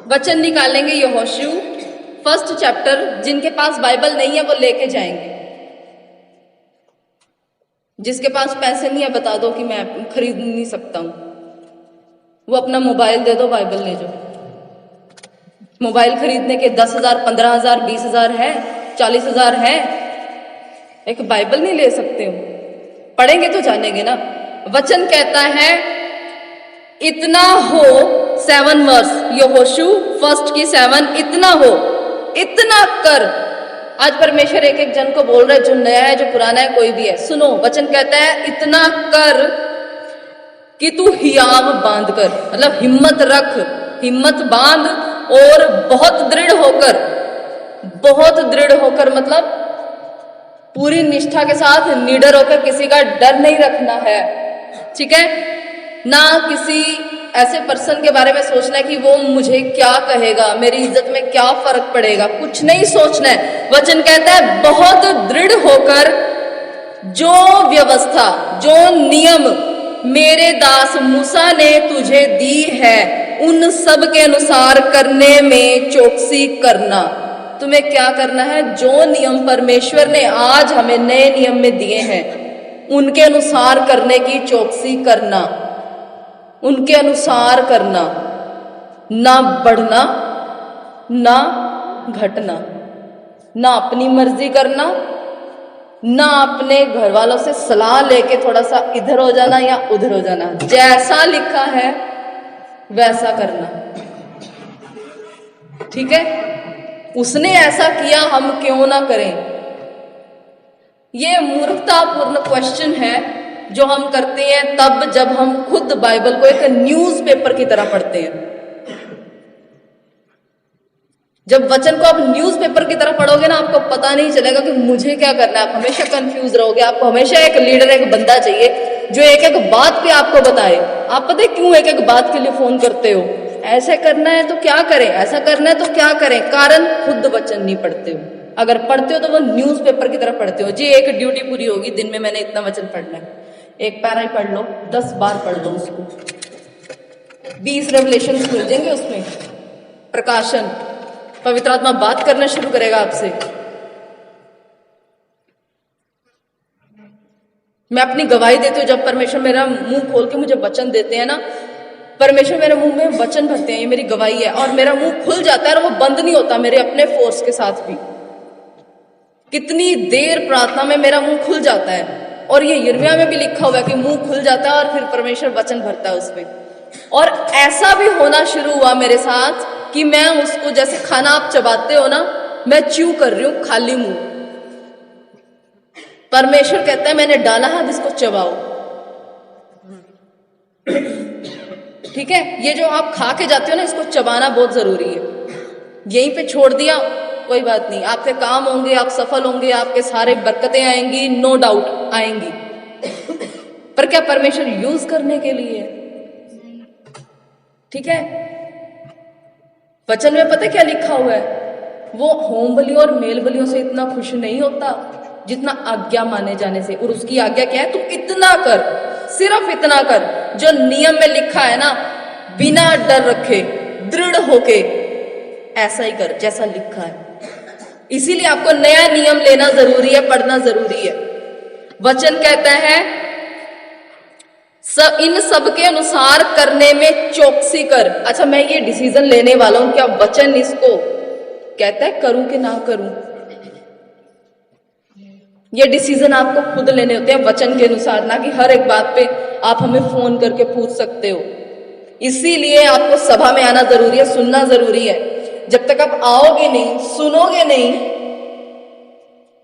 वचन निकालेंगे यहोशू फर्स्ट चैप्टर। जिनके पास बाइबल नहीं है वो लेके जाएंगे। जिसके पास पैसे नहीं है बता दो कि मैं खरीद नहीं सकता हूं, वो अपना मोबाइल दे दो, बाइबल ले जाओ। मोबाइल खरीदने के 10,000, 15,000, 20,000 है, 40,000 है, एक बाइबल नहीं ले सकते हो? पढ़ेंगे तो जानेंगे ना। वचन कहता है इतना हो, 7 वर्स यहोशू फर्स्ट की 7, इतना हो, इतना कर। आज परमेश्वर एक एक जन को बोल रहा है, जो नया है, जो पुराना है, कोई भी है, सुनो। वचन कहता है इतना कर कि तू हियाव बांध कर, मतलब हिम्मत रख, हिम्मत बांध और बहुत दृढ़ होकर, बहुत दृढ़ होकर मतलब पूरी निष्ठा के साथ निडर होकर, किसी का डर नहीं रखना है, ठीक है ना। किसी ऐसे पर्सन के बारे में सोचना है कि वो मुझे क्या कहेगा, मेरी इज्जत में क्या फर्क पड़ेगा, कुछ नहीं सोचना है। वचन कहता है बहुत दृढ़ होकर जो व्यवस्था, जो नियम मेरे दास मूसा ने तुझे दी है, उन सब के अनुसार करने में चौकसी करना। तुम्हें क्या करना है? जो नियम परमेश्वर ने आज हमें नए नियम में दिए हैं, उनके अनुसार करने की चौकसी करना, उनके अनुसार करना, ना बढ़ना ना घटना, ना अपनी मर्जी करना, ना अपने घर वालों से सलाह लेके थोड़ा सा इधर हो जाना या उधर हो जाना। जैसा लिखा है वैसा करना, ठीक है। उसने ऐसा किया, हम क्यों ना करें? ये मूर्खतापूर्ण क्वेश्चन है जो हम करते हैं तब जब हम खुद बाइबल को एक न्यूज़पेपर की तरह पढ़ते हैं। जब वचन को आप न्यूज़पेपर की तरह पढ़ोगे ना, आपको पता नहीं चलेगा कि मुझे क्या करना है। आप हमेशा कंफ्यूज रहोगे। आपको हमेशा एक लीडर, एक बंदा चाहिए जो एक एक बात पे आपको बताए। आप पता है क्यों एक एक बात के लिए फोन करते हो? ऐसे करना है तो क्या करें, ऐसा करना है तो क्या करें? कारण खुद वचन नहीं पढ़ते हो। अगर पढ़ते हो तो वो न्यूज़पेपर की तरह पढ़ते हो। जी एक ड्यूटी पूरी होगी, दिन में मैंने इतना वचन पढ़ना है, एक पैरा ही पढ़ लो, 10 बार पढ़ लो उसको, 20 रेवलेशन खुल जाएंगे उसमें। प्रकाशन, पवित्र आत्मा बात करना शुरू करेगा आपसे। मैं अपनी गवाही देती हूँ, जब परमेश्वर मेरा मुंह खोल के मुझे वचन देते हैं ना, परमेश्वर मेरे मुंह में वचन भरते हैं, ये मेरी गवाही है। और मेरा मुंह खुल जाता है और वो बंद नहीं होता, मेरे अपने फोर्स के साथ भी। कितनी देर प्रार्थना में मेरा मुंह खुल जाता है। और ये यिर्मयाह में भी लिखा हुआ है कि मुंह खुल जाता है और फिर परमेश्वर वचन भरता है उसमें। और ऐसा भी होना शुरू हुआ मेरे साथ कि मैं उसको, जैसे खाना आप चबाते हो ना, मैं च्यू कर रही हूं खाली मुंह। परमेश्वर कहता है मैंने डाला है, अब इसको चबाओ, ठीक है। ये जो आप खा के जाते हो ना, इसको चबाना बहुत जरूरी है। यहीं पे छोड़ दिया कोई बात नहीं, आपके काम होंगे, आप सफल होंगे, आपके सारे बरकतें आएंगी, नो डाउट आएंगी। पर क्या परमेश्वर यूज करने के लिए? ठीक है। वचन में पता क्या लिखा हुआ है? वो होम बलियों और मेल बलियों से इतना खुश नहीं होता जितना आज्ञा माने जाने से। और उसकी आज्ञा क्या है? तू इतना कर, सिर्फ इतना कर जो नियम में लिखा है ना, बिना डर रखे, दृढ़ होके ऐसा ही कर जैसा लिखा है। इसीलिए आपको नया नियम लेना जरूरी है, पढ़ना जरूरी है। वचन कहता है इन सब के अनुसार करने में चौकसी कर। अच्छा, मैं ये डिसीजन लेने वाला हूं, क्या वचन इसको कहता है करूं कि ना करूं? ये डिसीजन आपको खुद लेने होते हैं वचन के अनुसार, ना कि हर एक बात पे आप हमें फोन करके पूछ सकते हो। इसीलिए आपको सभा में आना जरूरी है, सुनना जरूरी है। जब तक आप आओगे नहीं, सुनोगे नहीं,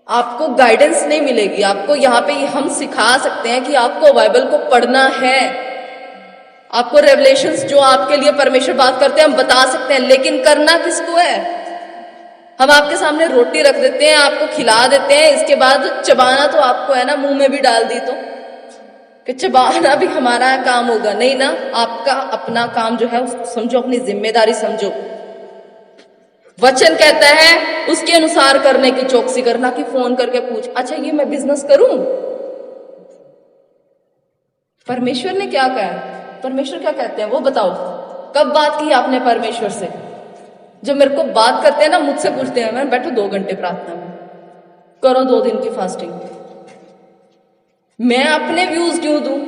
आपको गाइडेंस नहीं मिलेगी। आपको यहाँ पे हम सिखा सकते हैं कि आपको बाइबल को पढ़ना है, आपको रेवलेशंस जो आपके लिए परमेश्वर बात करते हैं हम बता सकते हैं, लेकिन करना किसको है? हम आपके सामने रोटी रख देते हैं, आपको खिला देते हैं, इसके बाद चबाना तो आपको है ना, मुंह में भी डाल दी तो कि चबाना भी हमारा काम होगा? नहीं ना, आपका अपना काम जो है उसको समझो, अपनी जिम्मेदारी समझो। वचन कहता है उसके अनुसार करने की चौकसी करना, कि फोन करके पूछ, अच्छा ये मैं बिजनेस करूं? परमेश्वर ने क्या कहा? परमेश्वर क्या कहते हैं वो बताओ। कब बात की आपने परमेश्वर से? जो मेरे को बात करते हैं ना, मुझसे पूछते हैं, मैं बैठो 2 घंटे प्रार्थना में, करो 2 दिन की फास्टिंग, मैं अपने व्यूज क्यों दूं?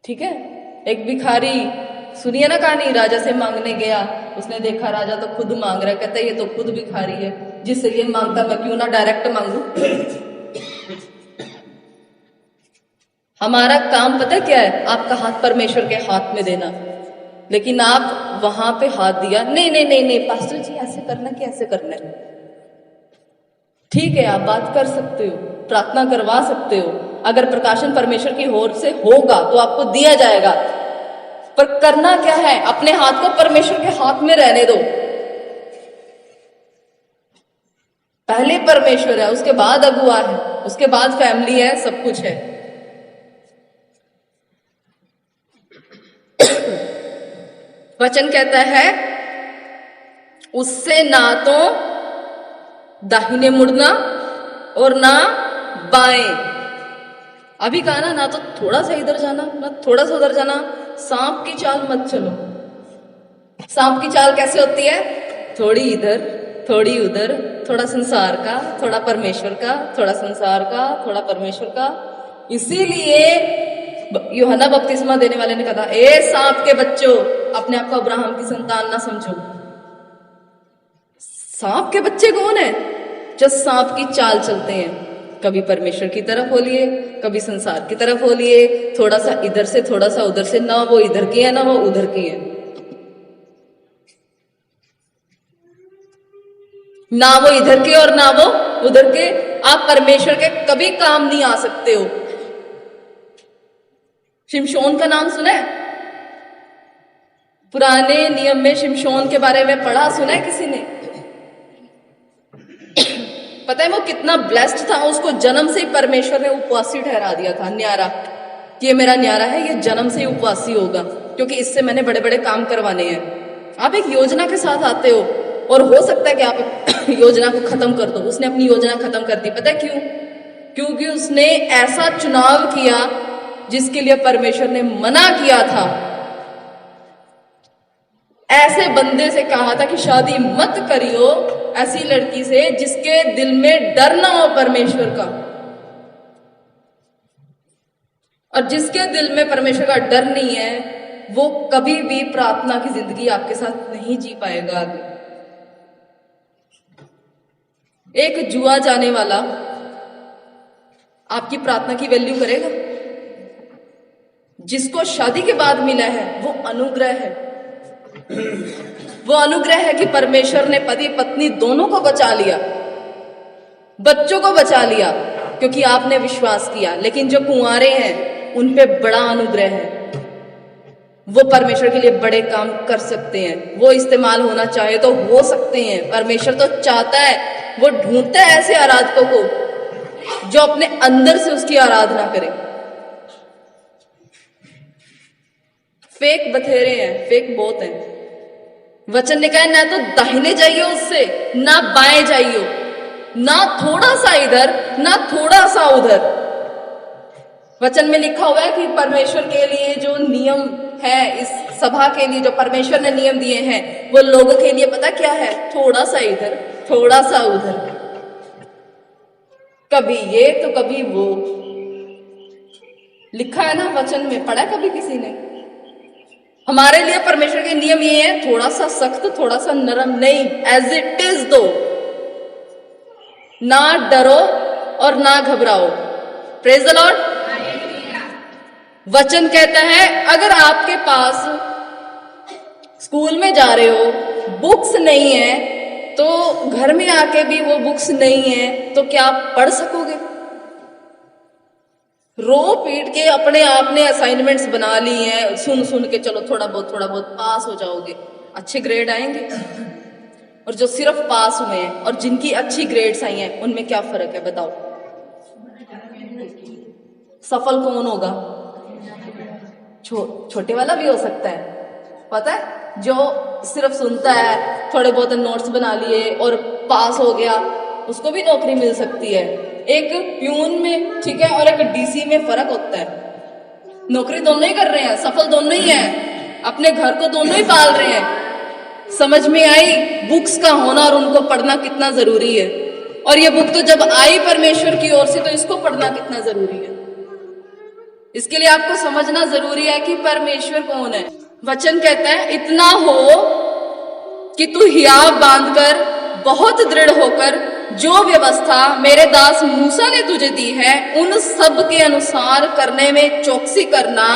ठीक है। एक भिखारी, सुनिए ना कहानी, राजा से मांगने गया, उसने देखा राजा तो खुद मांग रहा है, कहता है ये तो खुद भिखारी है, जिससे ये मांगता मैं क्यों ना डायरेक्ट मांगू। हमारा काम पता क्या है? आपका हाथ परमेश्वर के हाथ में देना, लेकिन आप वहां पे हाथ दिया, नहीं नहीं नहीं नहीं पास्टर जी ऐसे करना कि ऐसे करना है। ठीक है, आप बात कर सकते हो, प्रार्थना करवा सकते हो, अगर प्रकाशन परमेश्वर की ओर से होगा तो आपको दिया जाएगा, पर करना क्या है? अपने हाथ को परमेश्वर के हाथ में रहने दो। पहले परमेश्वर है, उसके बाद अगुआ है, उसके बाद फैमिली है, सब कुछ है। वचन कहता है उससे ना तो दाहिने मुड़ना और ना बाएं। अभी कहा ना तो थोड़ा सा इधर जाना, ना थोड़ा सा उधर जाना। सांप की चाल मत चलो। सांप की चाल कैसे होती है? थोड़ी इधर, थोड़ी उधर, थोड़ा संसार का, थोड़ा परमेश्वर का, थोड़ा संसार का, थोड़ा परमेश्वर का। इसीलिए यूहन्ना बपतिस्मा देने वाले ने कहा, ए सांप के बच्चों, अपने आप को अब्राहम की संतान ना समझो। सांप के बच्चे कौन है? जो सांप की चाल चलते हैं, कभी परमेश्वर की तरफ हो लिए, कभी संसार की तरफ हो लिए, थोड़ा सा इधर से थोड़ा सा उधर से, ना वो इधर की है ना वो उधर की है, ना वो इधर के और ना वो उधर के। आप परमेश्वर के कभी काम नहीं आ सकते हो। शिमशोन का नाम सुना है? पुराने नियम में शिमशोन के बारे में पढ़ा, सुना है किसी ने? पता है वो कितना ब्लेस्ड था, उसको जन्म से ही परमेश्वर ने उपवासी ठहरा दिया था, न्यारा, कि ये मेरा न्यारा है, ये जन्म से ही उपवासी होगा, क्योंकि इससे मैंने बड़े बड़े काम करवाने हैं। आप एक योजना के साथ आते हो, और हो सकता है कि आप योजना को खत्म कर दो। उसने अपनी योजना खत्म कर दी, पता है क्यों? क्योंकि उसने ऐसा चुनाव किया जिसके लिए परमेश्वर ने मना किया था। ऐसे बंदे से कहा था कि शादी मत करियो ऐसी लड़की से जिसके दिल में डर ना हो परमेश्वर का, और जिसके दिल में परमेश्वर का डर नहीं है वो कभी भी प्रार्थना की जिंदगी आपके साथ नहीं जी पाएगा आगे। एक जुआ जाने वाला आपकी प्रार्थना की वैल्यू करेगा? जिसको शादी के बाद मिला है वो अनुग्रह है। वो अनुग्रह है कि परमेश्वर ने पति पत्नी दोनों को बचा लिया, बच्चों को बचा लिया, क्योंकि आपने विश्वास किया। लेकिन जो कुंवारे हैं उन पे बड़ा अनुग्रह है, वो परमेश्वर के लिए बड़े काम कर सकते हैं। वो इस्तेमाल होना चाहे तो हो सकते हैं। परमेश्वर तो चाहता है, वो ढूंढता है ऐसे आराधकों को जो अपने अंदर से उसकी आराधना करें। फेक बथेरे हैं, फेक बहुत हैं। वचन ने कहा ना तो दाहिने जाइयो उससे, ना बाएं जाइयो, ना थोड़ा सा इधर ना थोड़ा सा उधर। वचन में लिखा हुआ है कि परमेश्वर के लिए जो नियम है, इस सभा के लिए जो परमेश्वर ने नियम दिए हैं, वो लोगों के लिए पता क्या है? थोड़ा सा इधर थोड़ा सा उधर, कभी ये तो कभी वो। लिखा है ना वचन में, पढ़ा कभी किसी ने? हमारे लिए परमेश्वर के नियम ये है, थोड़ा सा सख्त थोड़ा सा नरम नहीं, एज इट इज दो। ना डरो और ना घबराओ। Praise the Lord. वचन कहता है अगर आपके पास स्कूल में जा रहे हो, बुक्स नहीं है, तो घर में आके भी वो बुक्स नहीं है, तो क्या आप पढ़ सकोगे? रो पीट के अपने आप ने असाइनमेंट्स बना ली हैं, सुन सुन के चलो थोड़ा बहुत पास हो जाओगे, अच्छे ग्रेड आएंगे। और जो सिर्फ पास हुए हैं और जिनकी अच्छी ग्रेड्स आई हैं, उनमें क्या फर्क है बताओ? सफल कौन होगा? छोटे वाला भी हो सकता है, पता है? जो सिर्फ सुनता है, थोड़े बहुत नोट्स बना लिए और पास हो गया, उसको भी नौकरी मिल सकती है। एक प्यून में, ठीक है, और एक डीसी में फर्क होता है। नौकरी दोनों ही कर रहे हैं, सफल दोनों ही है, अपने घर को दोनों ही पाल रहे हैं। समझ में आई बुक्स का होना और उनको पढ़ना कितना जरूरी है। और ये बुक तो जब आई परमेश्वर की ओर से, तो इसको पढ़ना कितना जरूरी है। इसके लिए आपको समझना जरूरी है कि परमेश्वर कौन है। वचन कहता है इतना हो कि तू हियाव बांधकर बहुत दृढ़ होकर जो व्यवस्था मेरे दास मूसा ने तुझे दी है उन सब के अनुसार करने में चौकसी करना,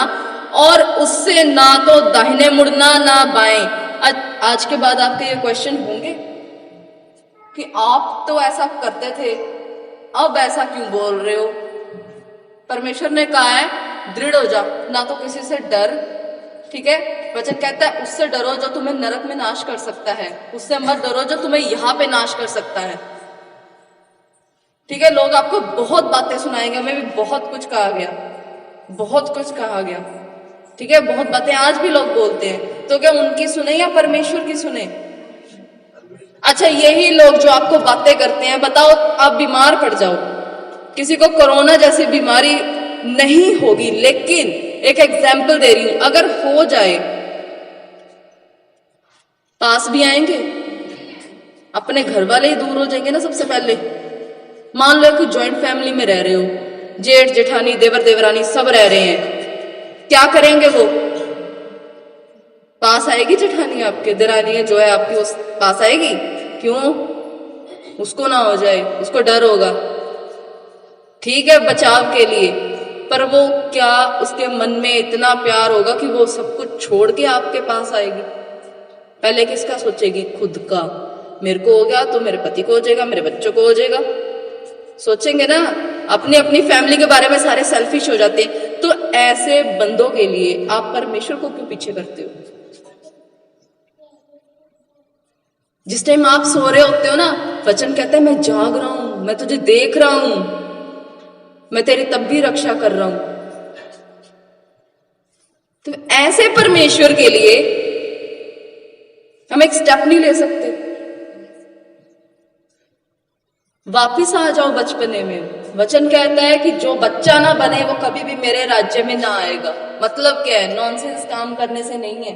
और उससे ना तो दाहिने मुड़ना ना बाएं। आज के बाद आपके ये क्वेश्चन होंगे कि आप तो ऐसा करते थे, अब ऐसा क्यों बोल रहे हो। परमेश्वर ने कहा है दृढ़ हो जा, ना तो किसी से डर, ठीक है। वचन कहता है उससे डरो जो तुम्हें नरक में नाश कर सकता है, उससे मत डरो जो तुम्हें यहां पे नाश कर सकता है, ठीक है। लोग आपको बहुत बातें सुनाएंगे, हमें भी बहुत कुछ कहा गया, बहुत कुछ कहा गया, ठीक है। बहुत बातें आज भी लोग बोलते हैं, तो क्या उनकी सुने या परमेश्वर की सुने। अच्छा, यही लोग जो आपको बातें करते हैं, बताओ आप बीमार पड़ जाओ, किसी को कोरोना जैसी बीमारी नहीं होगी, लेकिन एक एग्जाम्पल दे रही हूं, अगर हो जाए पास भी आएंगे, अपने घर वाले ही दूर हो जाएंगे ना सबसे पहले। मान लो कि ज्वाइंट फैमिली में रह रहे हो, जेठ जेठानी देवर देवरानी सब रह रहे हैं, क्या करेंगे वो। पास आएगी जेठानी आपके, देरानी जो है आपकी उस पास आएगी, क्यों, उसको ना हो जाए, उसको डर होगा, ठीक है, बचाव के लिए। पर वो क्या उसके मन में इतना प्यार होगा कि वो सब कुछ छोड़ के आपके पास आएगी। पहले किसका सोचेगी, खुद का। मेरे को हो गया तो मेरे पति को हो जाएगा, मेरे बच्चों को हो जाएगा, सोचेंगे ना। अपनी अपनी फैमिली के बारे में सारे सेल्फिश हो जाते हैं। तो ऐसे बंदों के लिए आप परमेश्वर को क्यों पीछे करते हो। जिस टाइम आप सो रहे होते हो ना, वचन कहता है मैं जाग रहा हूं, मैं तुझे देख रहा हूं, मैं तेरी तब भी रक्षा कर रहा हूं। तो ऐसे परमेश्वर के लिए हम एक स्टेप नहीं ले सकते। वापिस आ जाओ बचपने में। वचन कहता है कि जो बच्चा ना बने वो कभी भी मेरे राज्य में ना आएगा। मतलब क्या है, नॉनसेंस काम करने से नहीं है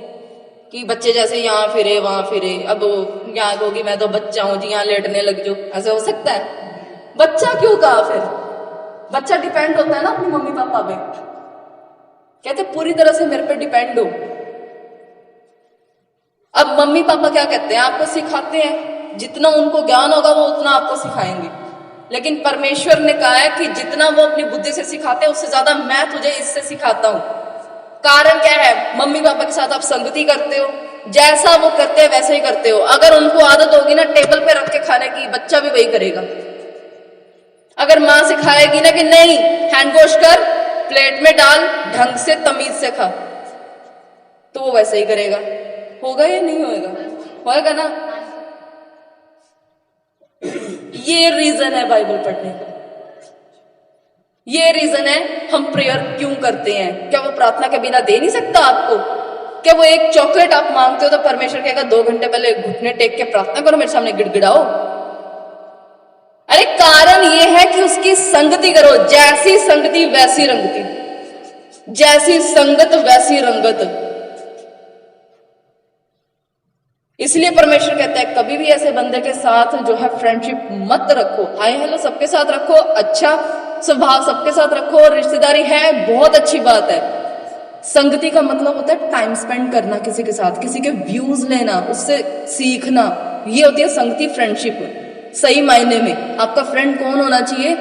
कि बच्चे जैसे यहाँ फिरे वहां फिरे। अब यहाँ होगी मैं तो बच्चा हूं जी, यहाँ लेटने लग जाओ, ऐसे हो सकता है। बच्चा क्यों कहा फिर, बच्चा डिपेंड होता है ना अपनी मम्मी पापा पे, कहते पूरी तरह से मेरे पे डिपेंड हो। अब मम्मी पापा क्या कहते हैं, आपको सिखाते हैं, जितना उनको ज्ञान होगा वो उतना आपको सिखाएंगे। लेकिन परमेश्वर ने कहा है कि जितना वो अपनी बुद्धि से सिखाते हैं उससे ज्यादा मैं तुझे इससे सिखाता हूं। कारण क्या है, मम्मी पापा के साथ आप संगति करते हो, जैसा वो करते हैं वैसे ही करते हो। अगर उनको आदत होगी ना टेबल पे रख के खाने की, बच्चा भी वही करेगा। अगर माँ सिखाएगी ना कि नहीं हैंड वॉश कर, प्लेट में डाल, ढंग से तमीज से खा, तो वो वैसे ही करेगा। होगा या नहीं होगा, होगा ना। ये रीजन है बाइबल पढ़ने का, ये रीजन है हम प्रेयर क्यों करते हैं। क्या वो प्रार्थना के बिना दे नहीं सकता आपको। क्या वो एक चॉकलेट आप मांगते हो तो परमेश्वर कहेगा 2 घंटे पहले घुटने टेक के प्रार्थना करो, मेरे सामने गिड़गिड़ाओ। अरे कारण ये है कि उसकी संगति करो, जैसी संगति वैसी रंगति, जैसी संगत वैसी रंगत। इसलिए परमेश्वर कहता है कभी भी ऐसे बंदे के साथ जो है फ्रेंडशिप मत रखो। हाय हेलो सबके साथ रखो, अच्छा स्वभाव सबके साथ रखो, रिश्तेदारी है बहुत अच्छी बात है। संगति का मतलब होता है टाइम स्पेंड करना किसी के साथ, किसी के व्यूज लेना, उससे सीखना, ये होती है संगति, फ्रेंडशिप। सही मायने में आपका फ्रेंड कौन होना चाहिए,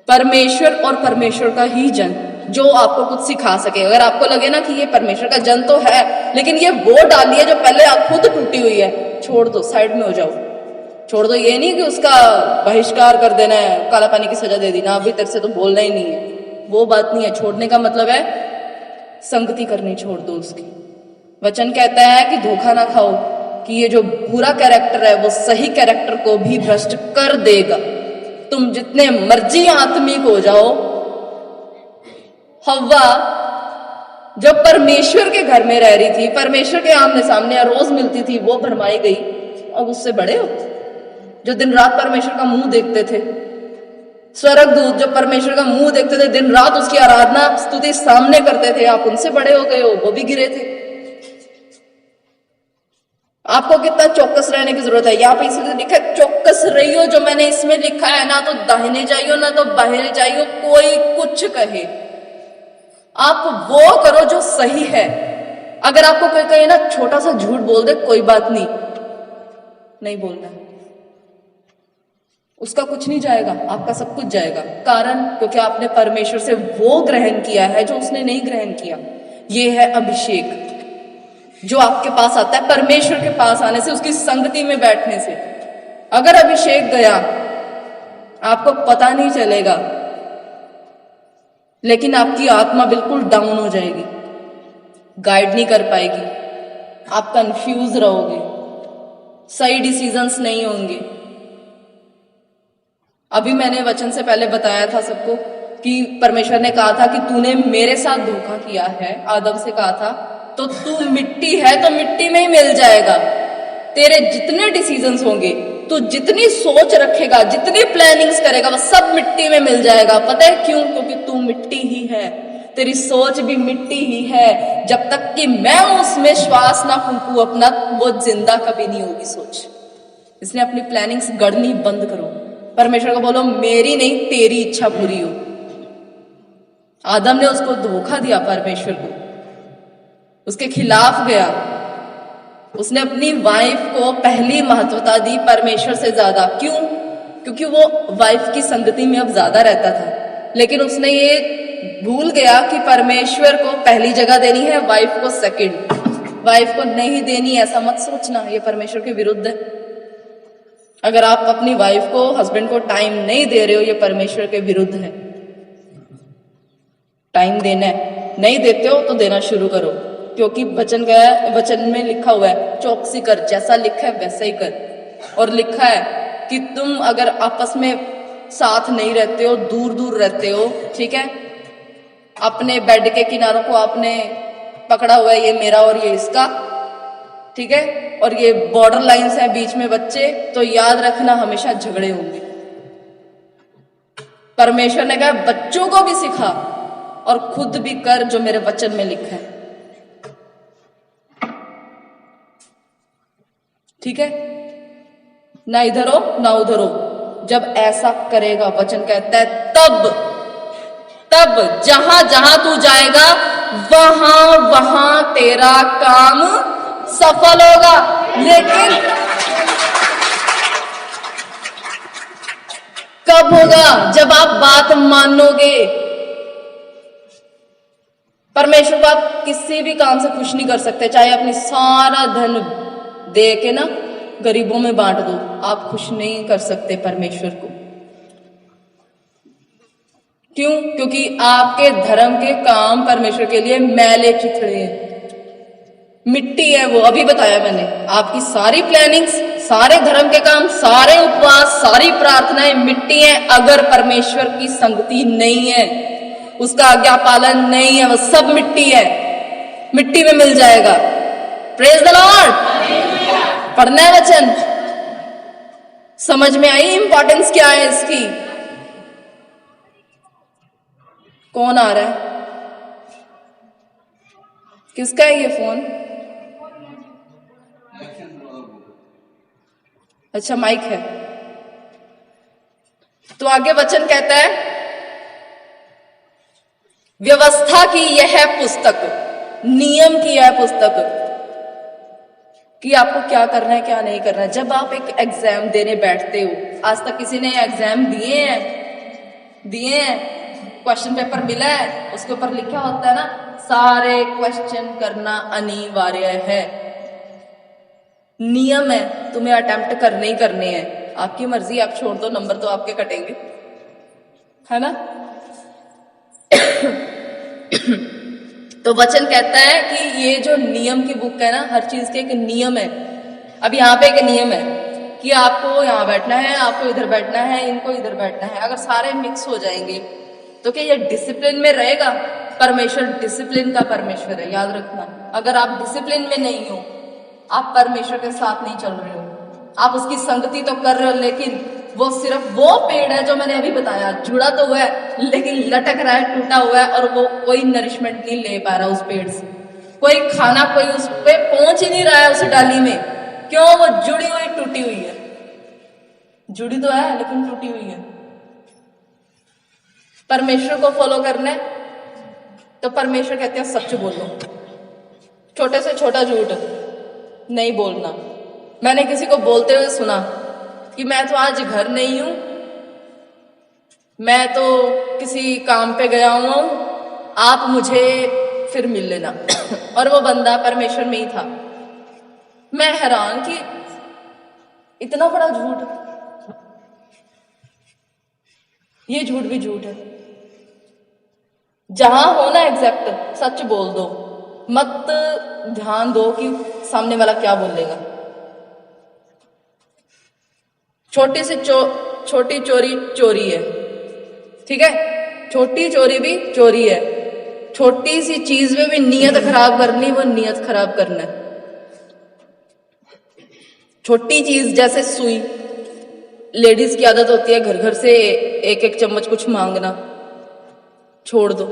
परमेश्वर और परमेश्वर का ही जन, जो आपको कुछ सिखा सके। अगर आपको लगे ना कि ये परमेश्वर का जन तो है लेकिन ये वो डाली है जो पहले आप खुद टूटी हुई है, छोड़ दो, साइड में हो जाओ, छोड़ दो। ये नहीं कि उसका बहिष्कार कर देना है, काला पानी की सजा दे देना, अभी तेरे से तो बोलना ही नहीं है, वो बात नहीं है। छोड़ने का मतलब है संगति करनी छोड़ दो उसकी। वचन कहता है कि धोखा ना खाओ कि ये जो बुरा कैरेक्टर है वो सही कैरेक्टर को भी भ्रष्ट कर देगा। तुम जितने मर्जी आत्मिक हो जाओ, हव्वा जब परमेश्वर के घर में रह रही थी, परमेश्वर के आमने सामने रोज मिलती थी, वो भरमाई गई। अब उससे बड़े हो जो दिन रात परमेश्वर का मुंह देखते थे, स्वर्गदूत जो परमेश्वर का मुंह देखते थे, दिन रात उसकी आराधना स्तुति सामने करते थे, आप उनसे बड़े हो गए हो, वो भी गिरे थे। आपको कितना चौकस रहने की जरूरत है। यहाँ पे इसलिए लिखा है चौकस रहियो। जो मैंने इसमें लिखा है, ना तो दाहिने जाइयो ना तो बाहर जाइयो, कोई कुछ कहे, आप वो करो जो सही है। अगर आपको कोई कहे ना छोटा सा झूठ बोल दे, कोई बात नहीं, नहीं बोलना, उसका कुछ नहीं जाएगा, आपका सब कुछ जाएगा। कारण क्योंकि आपने परमेश्वर से वो ग्रहण किया है जो उसने नहीं ग्रहण किया। ये है अभिषेक जो आपके पास आता है परमेश्वर के पास आने से, उसकी संगति में बैठने से। अगर अभिषेक गया आपको पता नहीं चलेगा, लेकिन आपकी आत्मा बिल्कुल डाउन हो जाएगी, गाइड नहीं कर पाएगी, आप कंफ्यूज रहोगे, सही डिसीजंस नहीं होंगे। अभी मैंने वचन से पहले बताया था सबको कि परमेश्वर ने कहा था कि तूने मेरे साथ धोखा किया है। आदम से कहा था तो तू मिट्टी है तो मिट्टी में ही मिल जाएगा। तेरे जितने डिसीजंस होंगे, तू जितनी सोच रखेगा, जितनी प्लानिंग्स करेगा, वो सब मिट्टी में मिल जाएगा। पता है क्यों? क्योंकि तू मिट्टी ही है, तेरी सोच भी मिट्टी ही है। जब तक कि मैं उसमें श्वास ना फूंकू अपना, वो जिंदा कभी नहीं होगी सोच। इसलिए अपनी प्लानिंग्स गढ़नी बंद करो। परमेश्वर को बोलो मेरी नहीं तेरी इच्छा पूरी हो। आदम ने उसको धोखा दिया, परमेश्वर को, उसके खिलाफ गया। उसने अपनी वाइफ को पहली महत्वता दी परमेश्वर से ज्यादा। क्यों? क्योंकि वो वाइफ की संगति में अब ज्यादा रहता था। लेकिन उसने ये भूल गया कि परमेश्वर को पहली जगह देनी है, वाइफ को सेकंड। वाइफ को नहीं देनी, ऐसा मत सोचना, ये परमेश्वर के विरुद्ध है। अगर आप अपनी वाइफ को, हस्बैंड को टाइम नहीं दे रहे हो, ये परमेश्वर के विरुद्ध है। टाइम देना है, नहीं देते हो तो देना शुरू करो, क्योंकि वचन में लिखा हुआ है चौकसी कर, जैसा लिखा है वैसा ही कर। और लिखा है कि तुम अगर आपस में साथ नहीं रहते हो, दूर दूर रहते हो, ठीक है, अपने बेड के किनारों को आपने पकड़ा हुआ है, ये मेरा और ये इसका, ठीक है, और ये बॉर्डर लाइंस है बीच में बच्चे, तो याद रखना हमेशा झगड़े होंगे। परमेश्वर ने कहा बच्चों को भी सिखा और खुद भी कर जो मेरे वचन में लिखा है, ठीक है, ना इधर हो ना उधर हो। जब ऐसा करेगा, वचन कहता है तब जहां जहां तू जाएगा वहां वहां तेरा काम सफल होगा। लेकिन कब होगा? जब आप बात मानोगे। परमेश्वर को आप किसी भी काम से खुश नहीं कर सकते, चाहे अपनी सारा धन दे के ना गरीबों में बांट दो, आप खुश नहीं कर सकते परमेश्वर को। क्यों? क्योंकि आपके धर्म के काम परमेश्वर के लिए मैले चिथड़े हैं, मिट्टी है वो। अभी बताया मैंने, आपकी सारी प्लानिंग्स, सारे धर्म के काम, सारे उपवास, सारी प्रार्थनाएं मिट्टी है अगर परमेश्वर की संगति नहीं है, उसका आज्ञा पालन नहीं है, वो सब मिट्टी है, मिट्टी में मिल जाएगा। Praise the Lord. पढ़ना है वचन, समझ में आई इंपॉर्टेंस क्या है इसकी? कौन आ रहा है? किसका है ये फोन? अच्छा, माइक है। तो आगे वचन कहता है व्यवस्था की यह पुस्तक, नियम की यह पुस्तक, कि आपको क्या करना है क्या नहीं करना है। जब आप एक एग्जाम देने बैठते हो, आज तक किसी ने एग्जाम दिए हैं, क्वेश्चन पेपर मिला है, उसके ऊपर लिखा होता है ना सारे क्वेश्चन करना अनिवार्य है, नियम है, तुम्हें अटेम्प्ट करने ही करने हैं, आपकी मर्जी, आप छोड़ दो, नंबर तो आपके कटेंगे, है ना। तो वचन कहता है कि ये जो नियम की बुक है ना, हर चीज के एक नियम है। अब यहाँ पे एक नियम है कि आपको यहाँ बैठना है, आपको इधर बैठना है, इनको इधर बैठना है। अगर सारे मिक्स हो जाएंगे तो क्या ये डिसिप्लिन में रहेगा? परमेश्वर डिसिप्लिन का परमेश्वर है, याद रखना। अगर आप डिसिप्लिन में नहीं हो, आप परमेश्वर के साथ नहीं चल रहे हो, आप उसकी संगति तो कर रहे हो लेकिन वो सिर्फ वो पेड़ है जो मैंने अभी बताया, जुड़ा तो हुआ है लेकिन लटक रहा है, टूटा हुआ है, और वो कोई नरिशमेंट नहीं ले पा रहा उस पेड़ से, कोई खाना कोई उस पे पहुंच ही नहीं रहा है उस डाली में। क्यों? वो जुड़ी हुई टूटी हुई है, जुड़ी तो है लेकिन टूटी हुई है। परमेश्वर को फॉलो करना है तो परमेश्वर कहते हैं सच बोलो, छोटे से छोटा झूठ नहीं बोलना। मैंने किसी को बोलते हुए सुना कि मैं तो आज घर नहीं हूं, मैं तो किसी काम पे गया हुआ हूं, आप मुझे फिर मिल लेना और वो बंदा परमेश्वर में ही था। मैं हैरान कि इतना बड़ा झूठ, ये झूठ भी झूठ है। जहां हो ना एग्जैक्ट सच बोल दो, मत ध्यान दो कि सामने वाला क्या बोलेगा। छोटी सी छोटी चोरी चोरी है, ठीक है, छोटी चोरी भी चोरी है। छोटी सी चीज में भी नियत खराब करनी, वो नियत खराब करना है। छोटी चीज जैसे सुई, लेडीज की आदत होती है घर घर से एक एक चम्मच कुछ मांगना, छोड़ दो,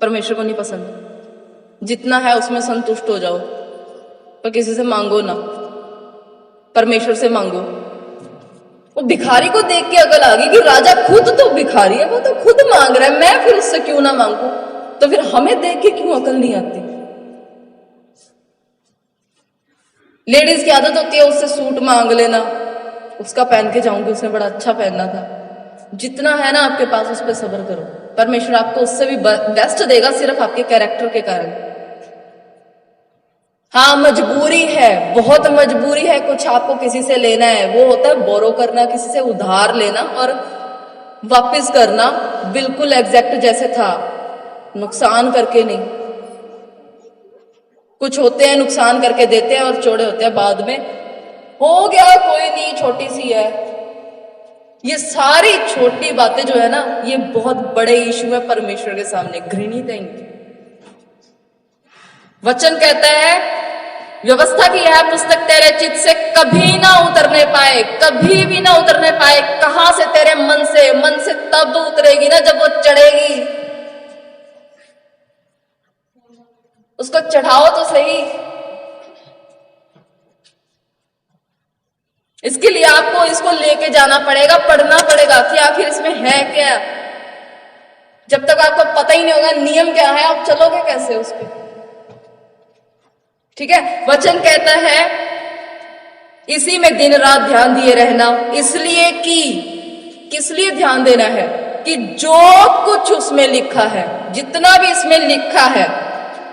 परमेश्वर को नहीं पसंद। जितना है उसमें संतुष्ट हो जाओ, पर किसी से मांगो ना, परमेश्वर से मांगो। वो भिखारी को देख के अकल आ गई कि राजा खुद तो भिखारी है, वो तो खुद मांग रहा है, मैं फिर उससे क्यों ना मांगू। तो फिर हमें देख के क्यों अकल नहीं आती। लेडीज की आदत होती है उससे सूट मांग लेना, उसका पहन के जाऊंगी, उसने बड़ा अच्छा पहनना था। जितना है ना आपके पास उस पर सब्र करो, परमेश्वर आपको उससे भी बेस्ट देगा, सिर्फ आपके कैरेक्टर के कारण। हाँ, मजबूरी है, बहुत मजबूरी है, कुछ आपको किसी से लेना है, वो होता है बोरो करना, किसी से उधार लेना और वापस करना बिल्कुल एग्जैक्ट जैसे था, नुकसान करके नहीं। कुछ होते हैं नुकसान करके देते हैं और चोड़े होते हैं बाद में, हो गया कोई नहीं, छोटी सी है। ये सारी छोटी बातें जो है ना, ये बहुत बड़े इशू है परमेश्वर के सामने, घृणित है इनकी। वचन कहता है व्यवस्था की यह पुस्तक तेरे चित्त से कभी ना उतरने पाए, कभी भी ना उतरने पाए। कहां से? तेरे मन से। मन से तब उतरेगी ना जब वो चढ़ेगी। उसको चढ़ाओ तो सही। इसके लिए आपको इसको लेके जाना पड़ेगा, पढ़ना पड़ेगा कि आखिर इसमें है क्या। जब तक आपको पता ही नहीं होगा नियम क्या है, आप चलोगे कैसे उस पर? ठीक है, वचन कहता है इसी में दिन रात ध्यान दिए रहना, इसलिए कि किस लिए ध्यान देना है? कि जो कुछ उसमें लिखा है, जितना भी इसमें लिखा है,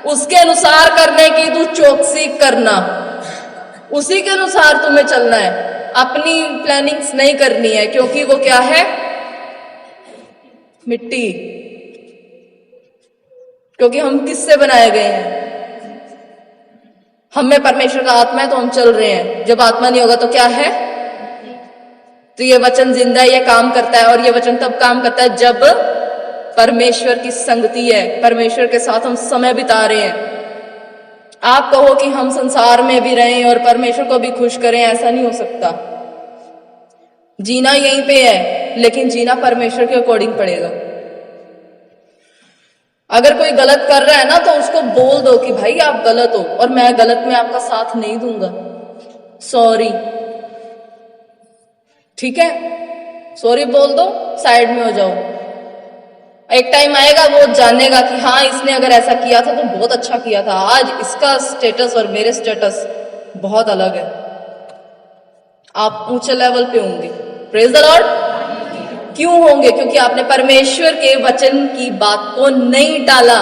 उसके अनुसार करने की तू चौकसी करना, उसी के अनुसार तुम्हें चलना है। अपनी प्लानिंग्स नहीं करनी है, क्योंकि वो क्या है? मिट्टी। क्योंकि हम किससे बनाए गए हैं? हम में परमेश्वर का आत्मा है तो हम चल रहे हैं। जब आत्मा नहीं होगा तो क्या है? तो ये वचन जिंदा है, ये काम करता है, और ये वचन तब काम करता है जब परमेश्वर की संगति है, परमेश्वर के साथ हम समय बिता रहे हैं। आप कहो कि हम संसार में भी रहें और परमेश्वर को भी खुश करें, ऐसा नहीं हो सकता। जीना यहीं पे है, लेकिन जीना परमेश्वर के अकॉर्डिंग पड़ेगा। अगर कोई गलत कर रहा है ना, तो उसको बोल दो कि भाई आप गलत हो और मैं गलत में आपका साथ नहीं दूंगा, सॉरी। ठीक है, सॉरी बोल दो, साइड में हो जाओ। एक टाइम आएगा वो जानेगा कि हाँ, इसने अगर ऐसा किया था तो बहुत अच्छा किया था, आज इसका स्टेटस और मेरे स्टेटस बहुत अलग है। आप ऊंचे लेवल पे होंगे। Praise the Lord. क्यों होंगे? क्योंकि आपने परमेश्वर के वचन की बात को नहीं टाला।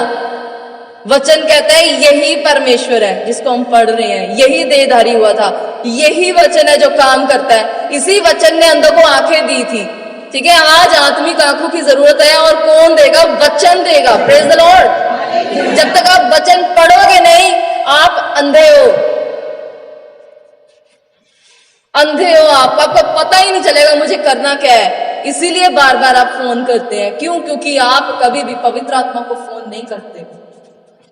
वचन कहता है यही परमेश्वर है जिसको हम पढ़ रहे हैं, यही देहधारी हुआ था, यही वचन है जो काम करता है। इसी वचन ने अंधों को आंखें दी थी। ठीक है, आज आत्मिक आंखों की जरूरत है, और कौन देगा? वचन देगा। Praise the Lord. जब तक आप वचन पढ़ोगे नहीं, आप अंधे हो, अंधे हो आप, आपको पता ही नहीं चलेगा मुझे करना क्या है। इसीलिए बार बार आप फोन करते हैं। क्यों? क्योंकि आप कभी भी पवित्र आत्मा को फोन नहीं करते।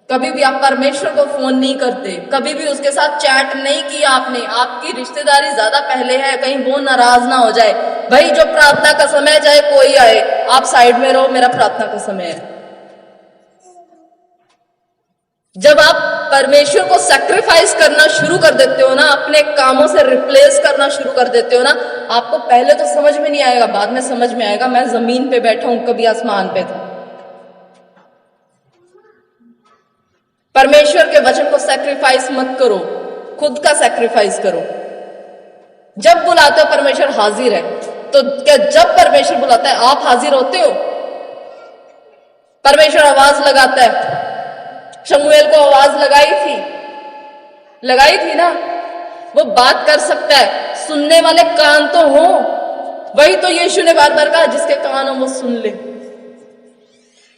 कभी भी आप परमेश्वर को फोन नहीं करते, कभी भी उसके साथ चैट नहीं किया आपने। आपकी रिश्तेदारी ज्यादा पहले है, कहीं वो नाराज ना हो जाए। भाई जो प्रार्थना का समय चाहे कोई आए, आप साइड में रहो, मेरा प्रार्थना का समय है। जब आप परमेश्वर को सैक्रिफाइस करना शुरू कर देते हो ना, अपने कामों से रिप्लेस करना शुरू कर देते हो ना, आपको पहले तो समझ में नहीं आएगा, बाद में समझ में आएगा। मैं जमीन पे बैठा हूं, कभी आसमान पे था। परमेश्वर के वचन को सैक्रिफाइस मत करो, खुद का सैक्रिफाइस करो। जब बुलाते हो परमेश्वर हाजिर है, तो क्या जब परमेश्वर बुलाता है आप हाजिर होते हो? परमेश्वर आवाज लगाता है, शमूएल को आवाज लगाई थी ना। वो बात कर सकता है, सुनने वाले कान तो हो। वही तो यीशु ने बार बार कहा, जिसके कान हो वो सुन ले।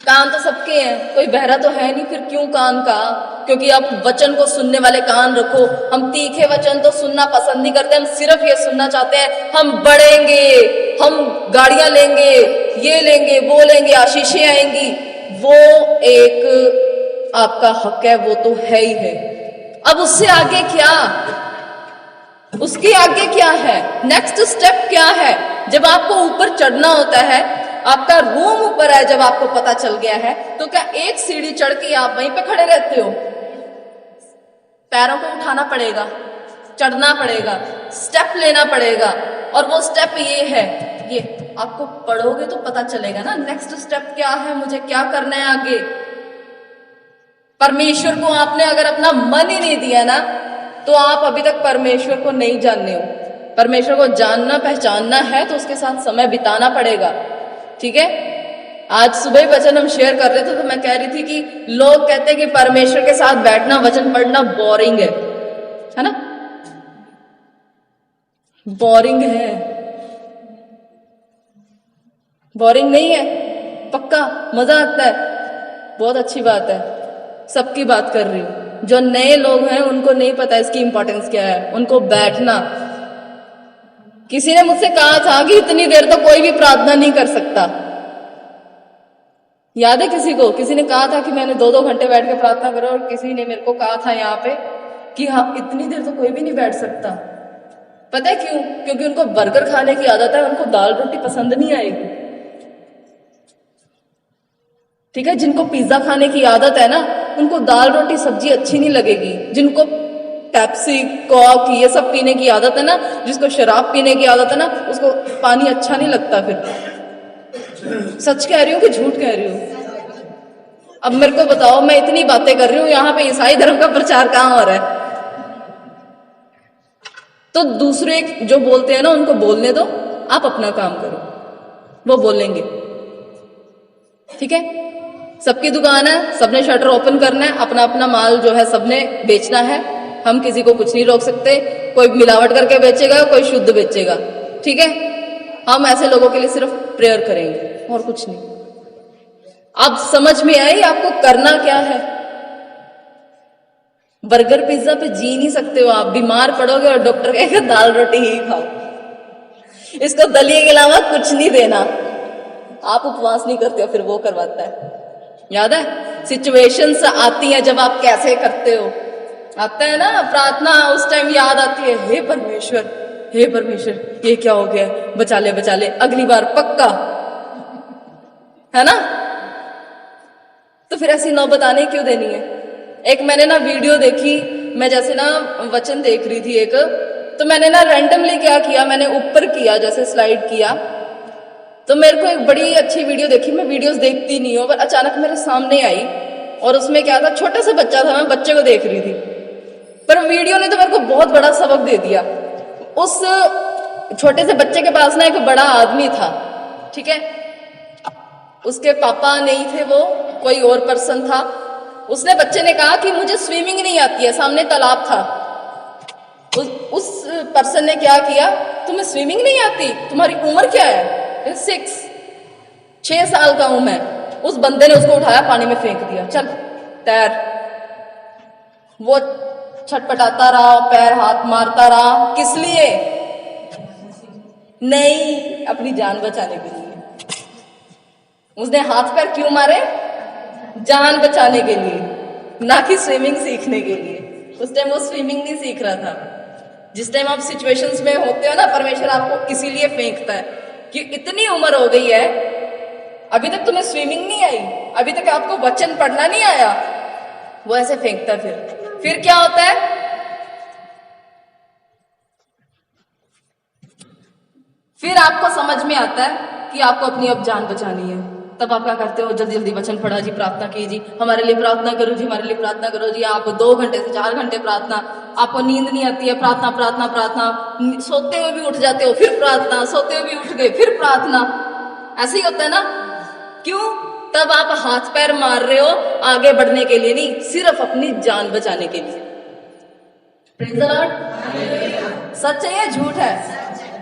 कान तो सबके हैं, कोई बहरा तो है नहीं, फिर क्यों कान का? क्योंकि आप वचन को सुनने वाले कान रखो। हम तीखे वचन तो सुनना पसंद नहीं करते, हम सिर्फ ये सुनना चाहते हैं हम बढ़ेंगे, हम गाड़ियां लेंगे, ये लेंगे, वो लेंगे, आशीषें आएंगी। वो एक आपका हक है, वो तो है ही है। अब उससे आगे क्या? उसके आगे क्या है? नेक्स्ट स्टेप क्या है? जब आपको ऊपर चढ़ना होता है, आपका रूम ऊपर है, जब आपको पता चल गया है, तो क्या एक सीढ़ी चढ़ के आप वहीं पे खड़े रहते हो? पैरों को उठाना पड़ेगा, चढ़ना पड़ेगा, स्टेप लेना पड़ेगा। और वो स्टेप ये है, ये आपको पढ़ोगे तो पता चलेगा ना नेक्स्ट स्टेप क्या है, मुझे क्या करना है आगे। परमेश्वर को आपने अगर अपना मन ही नहीं दिया ना, तो आप अभी तक परमेश्वर को नहीं जानने हो। परमेश्वर को जानना पहचानना है तो उसके साथ समय बिताना पड़ेगा, ठीक है। आज सुबह ही वचन हम शेयर कर रहे थे, तो मैं कह रही थी कि लोग कहते हैं कि परमेश्वर के साथ बैठना, वचन पढ़ना बोरिंग है ना? बोरिंग है? बोरिंग नहीं है, पक्का मजा आता है, बहुत अच्छी बात है। सबकी बात कर रही हूं, जो नए लोग हैं उनको नहीं पता इसकी इंपॉर्टेंस क्या है, उनको बैठना। किसी ने मुझसे कहा था कि इतनी देर तो कोई भी प्रार्थना नहीं कर सकता। याद है किसी ने कहा था कि मैंने 2-2 घंटे बैठ के प्रार्थना करो, और किसी ने मेरे को कहा था यहाँ पे कि हाँ इतनी देर तो कोई भी नहीं बैठ सकता। पता है क्यों? क्योंकि उनको बर्गर खाने की आदत है, उनको दाल रोटी पसंद नहीं आएगी, ठीक है। जिनको पिज्जा खाने की आदत है ना, उनको दाल रोटी सब्जी अच्छी नहीं लगेगी। जिनको पेप्सी कोक ये सब पीने की आदत है ना, जिसको शराब पीने की आदत है ना, उसको पानी अच्छा नहीं लगता। फिर सच कह रही हूँ कि झूठ कह रही हूँ? अब मेरे को बताओ, मैं इतनी बातें कर रही हूँ, यहाँ पे ईसाई धर्म का प्रचार कहाँ हो रहा है? तो दूसरे जो बोलते हैं ना, उनको बोलने दो, आप अपना काम करो, वो बोलेंगे, ठीक है। सबकी दुकान है, सबने शटर ओपन करना है, अपना अपना माल जो है सबने बेचना है। हम किसी को कुछ नहीं रोक सकते, कोई मिलावट करके बेचेगा, कोई शुद्ध बेचेगा, ठीक है। हम ऐसे लोगों के लिए सिर्फ प्रेयर करेंगे और कुछ नहीं। अब समझ में आई आपको करना क्या है? बर्गर पिज्जा पे जी नहीं सकते हो आप, बीमार पड़ोगे और डॉक्टर कहेगा दाल रोटी ही खाओ, इसको दलिए के अलावा कुछ नहीं देना। आप उपवास नहीं करते हो, फिर वो करवाता है। याद है सिचुएशंस आती है जब आप कैसे करते हो, आता है ना प्रार्थना, उस टाइम याद आती है, हे परमेश्वर ये क्या हो गया, बचा ले अगली बार पक्का, है ना। तो फिर ऐसी नौबत आने क्यों देनी है? एक मैंने ना वीडियो देखी, मैं जैसे ना वचन देख रही थी एक, तो मैंने ना रैंडमली क्या किया, मैंने ऊपर किया, जैसे स्लाइड किया, तो मेरे को एक बड़ी अच्छी वीडियो देखी। मैं वीडियोस देखती नहीं हूँ, पर अचानक मेरे सामने आई, और उसमें क्या था, छोटा सा बच्चा था, मैं बच्चे को देख रही थी, पर वीडियो ने तो मेरे को बहुत बड़ा सबक दे दिया। उस छोटे से बच्चे के पास ना एक बड़ा आदमी था, ठीक है, उसके पापा नहीं थे, वो कोई और पर्सन था। उसने बच्चे ने कहा कि मुझे स्विमिंग नहीं आती है, सामने तालाब था। उस पर्सन ने क्या किया, तुम्हें स्विमिंग नहीं आती, तुम्हारी उम्र क्या है? 6 साल का हूं मैं। उस बंदे ने उसको उठाया, पानी में फेंक दिया, चल तैर। वो छटपटाता रहा, पैर हाथ मारता रहा, किस लिए? नहीं, अपनी जान बचाने के लिए। उसने हाथ पैर क्यों मारे? जान बचाने के लिए। ना कि स्विमिंग सीखने के लिए। उस टाइम वो स्विमिंग नहीं सीख रहा था। जिस टाइम आप सिचुएशंस में होते हो ना, परमेश्वर आपको इसीलिए फेंकता है कि इतनी उम्र हो गई है, अभी तक तुम्हें स्विमिंग नहीं आई, अभी तक आपको वचन पढ़ना नहीं आया। वो ऐसे फेंकता है। फिर क्या होता है? फिर आपको समझ में आता है कि आपको अपनी अब जान बचानी है। तब आप क्या करते हो? जल्दी जल्दी वचन पढ़ा जी, प्रार्थना कीजिए, हमारे लिए प्रार्थना करो जी, हमारे लिए प्रार्थना करो जी। आप 2 घंटे से 4 घंटे प्रार्थना, आपको नींद नहीं आती है, प्रार्थना प्रार्थना प्रार्थना, सोते हुए भी उठ जाते हो, फिर प्रार्थना, सोते हुए भी उठ गए, फिर प्रार्थना। ऐसे ही होता है ना? क्यों? तब आप हाथ पैर मार रहे हो आगे बढ़ने के लिए नहीं, सिर्फ अपनी जान बचाने के लिए। Praise the Lord. सच है या झूठ है?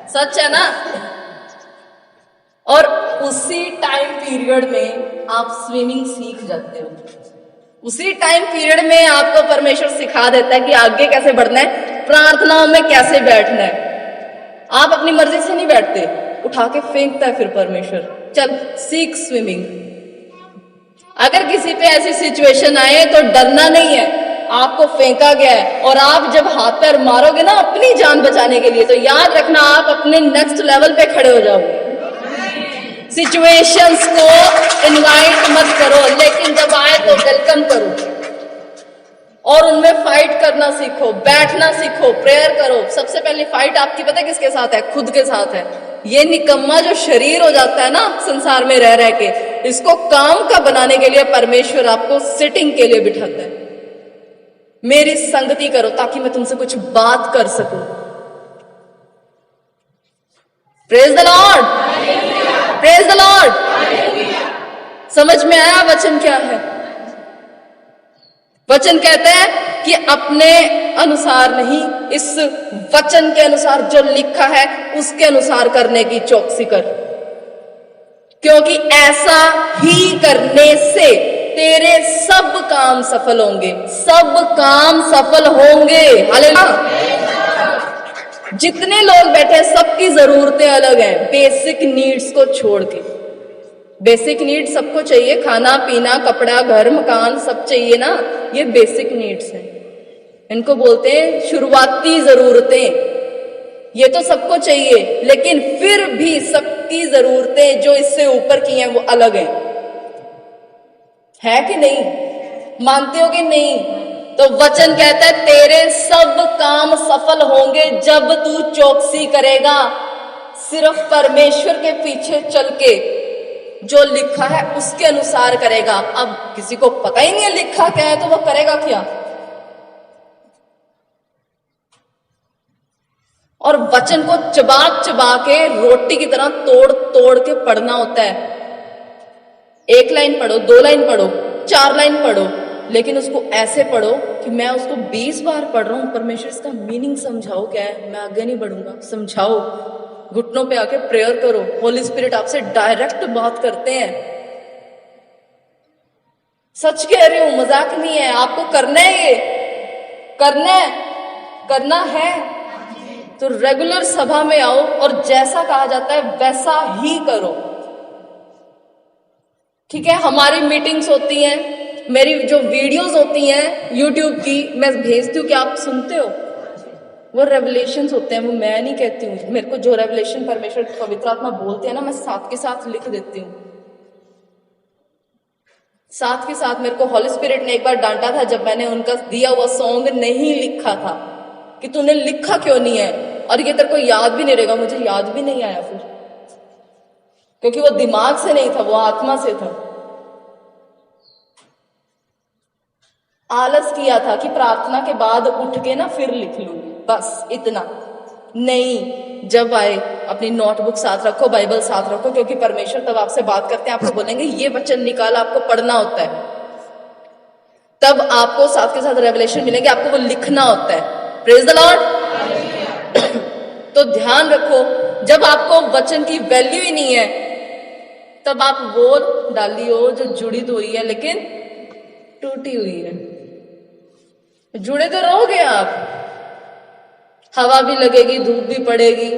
सच है ना? और उसी टाइम पीरियड में आप स्विमिंग सीख जाते हो। उसी टाइम पीरियड में आपको परमेश्वर सिखा देता है कि आगे कैसे बढ़ना है, प्रार्थनाओं में कैसे बैठना है। आप अपनी मर्जी से नहीं बैठते, उठा के फेंकता है फिर परमेश्वर, चल सीख स्विमिंग। अगर किसी पे ऐसी सिचुएशन आए तो डरना नहीं है, आपको फेंका गया है और आप जब हाथ पैर मारोगे ना अपनी जान बचाने के लिए, तो याद रखना आप अपने नेक्स्ट लेवल पे खड़े हो जाओगे। सिचुएशंस को इनवाइट मत करो, लेकिन जब आए तो वेलकम करो और उनमें फाइट करना सीखो, बैठना सीखो, प्रेयर करो। सबसे पहले फाइट आपकी पता है किसके साथ है? खुद के साथ है। ये निकम्मा जो शरीर हो जाता है ना संसार में रह रह के, इसको काम का बनाने के लिए परमेश्वर आपको सिटिंग के लिए बिठाता है। मेरी संगति करो ताकि मैं तुमसे कुछ बात कर सकूं। Praise the Lord, praise the Lord. समझ में आया वचन क्या है? वचन कहते हैं कि अपने अनुसार नहीं, इस वचन के अनुसार जो लिखा है उसके अनुसार करने की चौकसी कर, क्योंकि ऐसा ही करने से तेरे सब काम सफल होंगे। सब काम सफल होंगे। हालेलुया। जितने लोग बैठे सबकी जरूरतें अलग हैं, बेसिक नीड्स को छोड़ के। बेसिक नीड्स सबको चाहिए, खाना पीना कपड़ा घर मकान सब चाहिए ना, ये बेसिक नीड्स हैं। इनको बोलते हैं शुरुआती जरूरतें। ये तो सबको चाहिए, लेकिन फिर भी सबकी जरूरतें जो इससे ऊपर की हैं वो अलग हैं। है कि नहीं? मानते हो कि नहीं? तो वचन कहता है तेरे सब काम सफल होंगे जब तू चौकसी करेगा, सिर्फ परमेश्वर के पीछे चल के जो लिखा है उसके अनुसार करेगा। अब किसी को पता ही नहीं है लिखा क्या है तो वो करेगा क्या? और वचन को चबा चबा के रोटी की तरह तोड़ तोड़ के पढ़ना होता है। 1 लाइन पढ़ो, 2 लाइन पढ़ो, 4 लाइन पढ़ो, लेकिन उसको ऐसे पढ़ो कि मैं उसको 20 बार पढ़ रहा हूं। परमेश्वर इसका मीनिंग समझाओ क्या है, मैं आगे नहीं बढ़ूंगा, समझाओ। घुटनों पे आके प्रेयर करो, होली स्पिरिट आपसे डायरेक्ट बात करते हैं। सच कह रही हूं, मजाक नहीं है। आपको करना है, ये करना है तो रेगुलर सभा में आओ और जैसा कहा जाता है वैसा ही करो। ठीक है? हमारी मीटिंग्स होती हैं, मेरी जो वीडियोस होती हैं यूट्यूब की, मैं भेजती हूँ कि आप सुनते हो। वो रेवलेशंस होते हैं, वो मैं नहीं कहती हूँ। मेरे को जो रेवलेशन परमेश्वर पवित्र आत्मा बोलते हैं ना, मैं साथ के साथ लिख देती हूँ। साथ के साथ मेरे को हॉली स्पिरिट ने एक बार डांटा था जब मैंने उनका दिया हुआ सॉन्ग नहीं लिखा था, कि तूने लिखा क्यों नहीं है, और ये तेरे को याद भी नहीं रहेगा। मुझे याद भी नहीं आया फिर, क्योंकि वो दिमाग से नहीं था, वो आत्मा से था। आलस किया था कि प्रार्थना के बाद उठ के ना फिर लिख लूं, बस इतना नहीं। जब आए अपनी नोटबुक साथ रखो, बाइबल साथ रखो, क्योंकि परमेश्वर तब आपसे बात करते हैं, आपको बोलेंगे ये वचन निकाला, आपको पढ़ना होता है। तब आपको साथ के साथ रेवलेशन मिलेंगे, आपको वो लिखना होता है। Praise the Lord. तो ध्यान रखो, जब आपको वचन की वैल्यू ही नहीं है तब आप वो डाली हो जो जुड़ी तो हुई है लेकिन टूटी हुई है। जुड़े तो रहोगे आप, हवा भी लगेगी, धूप भी पड़ेगी,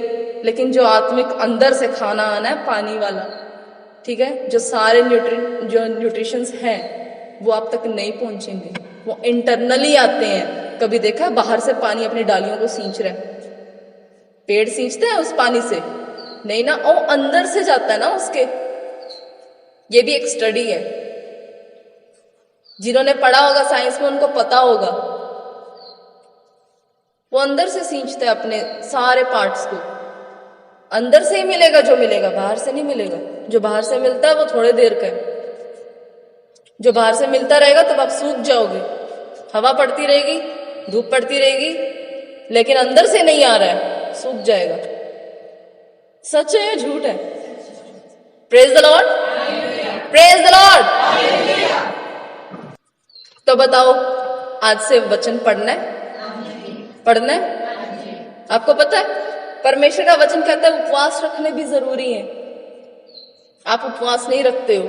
लेकिन जो आत्मिक अंदर से खाना आना है पानी वाला, ठीक है, जो सारे न्यूट्रिशंस हैं वो आप तक नहीं पहुंचेंगे। वो इंटरनली आते हैं। कभी देखा है बाहर से पानी अपनी डालियों को सींच रहा है? पेड़ सींचते हैं उस पानी से? नहीं ना, वो अंदर से जाता है ना उसके। ये भी एक स्टडी है, जिन्होंने पढ़ा होगा साइंस में उनको पता होगा। वो अंदर से सींचते हैं अपने सारे पार्ट्स को। अंदर से ही मिलेगा जो मिलेगा, बाहर से नहीं मिलेगा। जो बाहर से मिलता है वो थोड़े देर का है। जो बाहर से मिलता रहेगा तब आप सूख जाओगे। हवा पड़ती रहेगी, धूप पड़ती रहेगी, लेकिन अंदर से नहीं आ रहा है, सूख जाएगा। सच है या झूठ है? Praise the Lord, praise the Lord. तो बताओ, आज से वचन पढ़ना है? पढ़ना है? आपको पता है परमेश्वर का वचन कहता है उपवास रखने भी जरूरी है। आप उपवास नहीं रखते हो।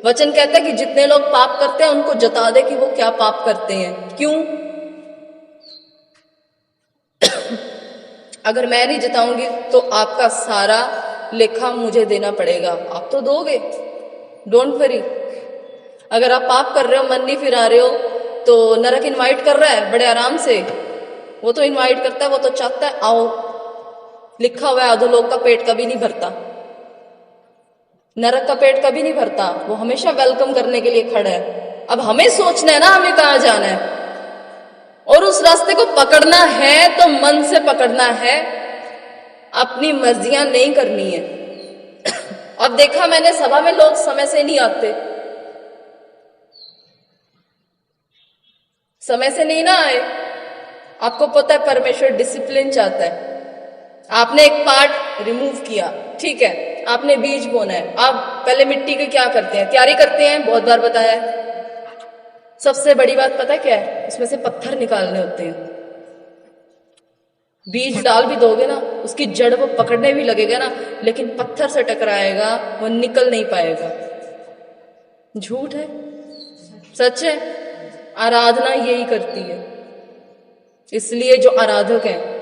वचन कहता है कि जितने लोग पाप करते हैं उनको जता दे कि वो क्या पाप करते हैं। क्यों? अगर मैं नहीं जताऊंगी तो आपका सारा लेखा मुझे देना पड़ेगा। आप तो दोगे, डोंट वरी। अगर आप पाप कर रहे हो, मन नहीं फिरा रहे हो, तो नरक इनवाइट कर रहा है बड़े आराम से। वो तो इनवाइट करता है, वो तो चाहता है आओ। लिखा हुआ है अधोलोक का पेट कभी नहीं भरता, नरक का पेट कभी नहीं भरता। वो हमेशा वेलकम करने के लिए खड़ा है। अब हमें सोचना है ना हमें कहाँ जाना है, और उस रास्ते को पकड़ना है तो मन से पकड़ना है, अपनी मर्जियां नहीं करनी है। अब देखा मैंने सभा में लोग समय से नहीं आते, समय से नहीं ना आए। आपको पता है परमेश्वर डिसिप्लिन चाहता है। आपने एक पार्ट रिमूव किया, ठीक है, आपने बीज बोना है। आप पहले मिट्टी की क्या करते हैं? तैयारी करते हैं, बहुत बार बताया है। सबसे बड़ी बात पता है क्या है? उसमें से पत्थर निकालने होते हैं। बीज डाल भी दोगे ना, उसकी जड़ वो पकड़ने भी लगेगा ना, लेकिन पत्थर से टकराएगा, वो निकल नहीं पाएगा। झूठ है? सच है? आराधना यही करती है। इसलिए जो आराधक हैं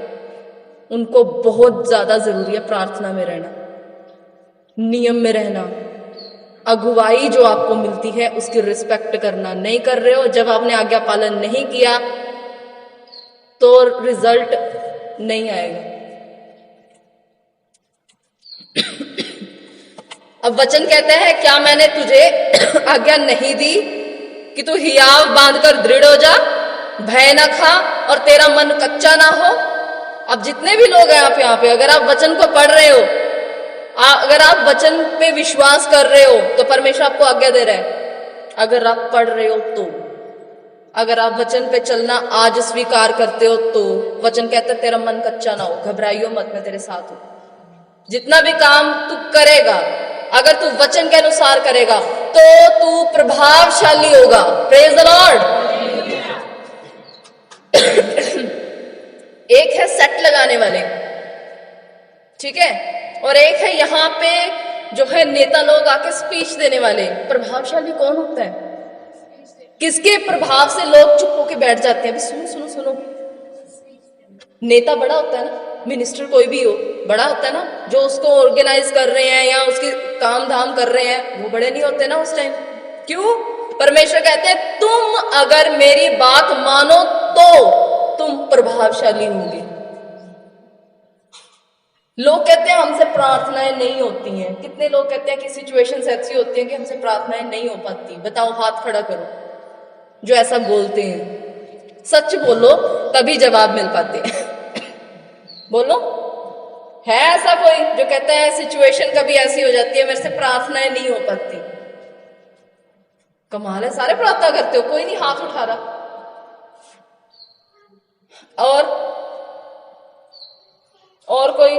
उनको बहुत ज्यादा जरूरी है प्रार्थना में रहना, नियम में रहना, अगुवाई जो आपको मिलती है उसकी रिस्पेक्ट करना। नहीं कर रहे हो, जब आपने आज्ञा पालन नहीं किया तो रिजल्ट नहीं आएगा। अब वचन कहते हैं, क्या मैंने तुझे आज्ञा नहीं दी कि तू हियाव बांधकर दृढ़ हो जा, भय ना खा और तेरा मन कच्चा ना हो। अब जितने भी लोग हैं आप यहाँ पे, अगर आप वचन को पढ़ रहे हो, अगर आप वचन पे विश्वास कर रहे हो तो परमेश्वर आपको आज्ञा दे रहा है। अगर आप पढ़ रहे हो तो, अगर आप वचन पे चलना आज स्वीकार करते हो तो वचन कहता है तेरा मन कच्चा ना हो, घबराइयो मत, मैं तेरे साथ हूं। जितना भी काम तू करेगा, अगर तू वचन के अनुसार करेगा तो तू प्रभावशाली होगा। Praise the Lord. एक है सेट लगाने वाले, ठीक है, और एक है यहाँ पे जो है नेता लोग आके स्पीच देने वाले। प्रभावशाली कौन होता है? किसके प्रभाव से लोग चुप होके बैठ जाते हैं? अभी सुनो सुनो सुनो, नेता बड़ा होता है ना, मिनिस्टर कोई भी हो बड़ा होता है ना, जो उसको ऑर्गेनाइज कर रहे हैं या उसके काम धाम कर रहे हैं, वो बड़े नहीं होते ना उस टाइम। क्यों? परमेश्वर कहते हैं तुम अगर मेरी बात मानो तो तुम प्रभावशाली होंगे। लोग कहते हैं हमसे प्रार्थनाएं नहीं होती हैं। कितने लोग कहते हैं कि सिचुएशंस ऐसी होती हैं कि हमसे प्रार्थनाएं नहीं हो पाती। बताओ, हाथ खड़ा करो जो ऐसा बोलते हैं। सच बोलो, तभी जवाब मिल पाते हैं। बोलो, है ऐसा कोई जो कहता है सिचुएशन कभी ऐसी हो जाती है मेरे से प्रार्थनाएं नहीं हो पाती? कमाल है, सारे प्रार्थना करते हो, कोई नहीं हाथ उठा रहा। और कोई?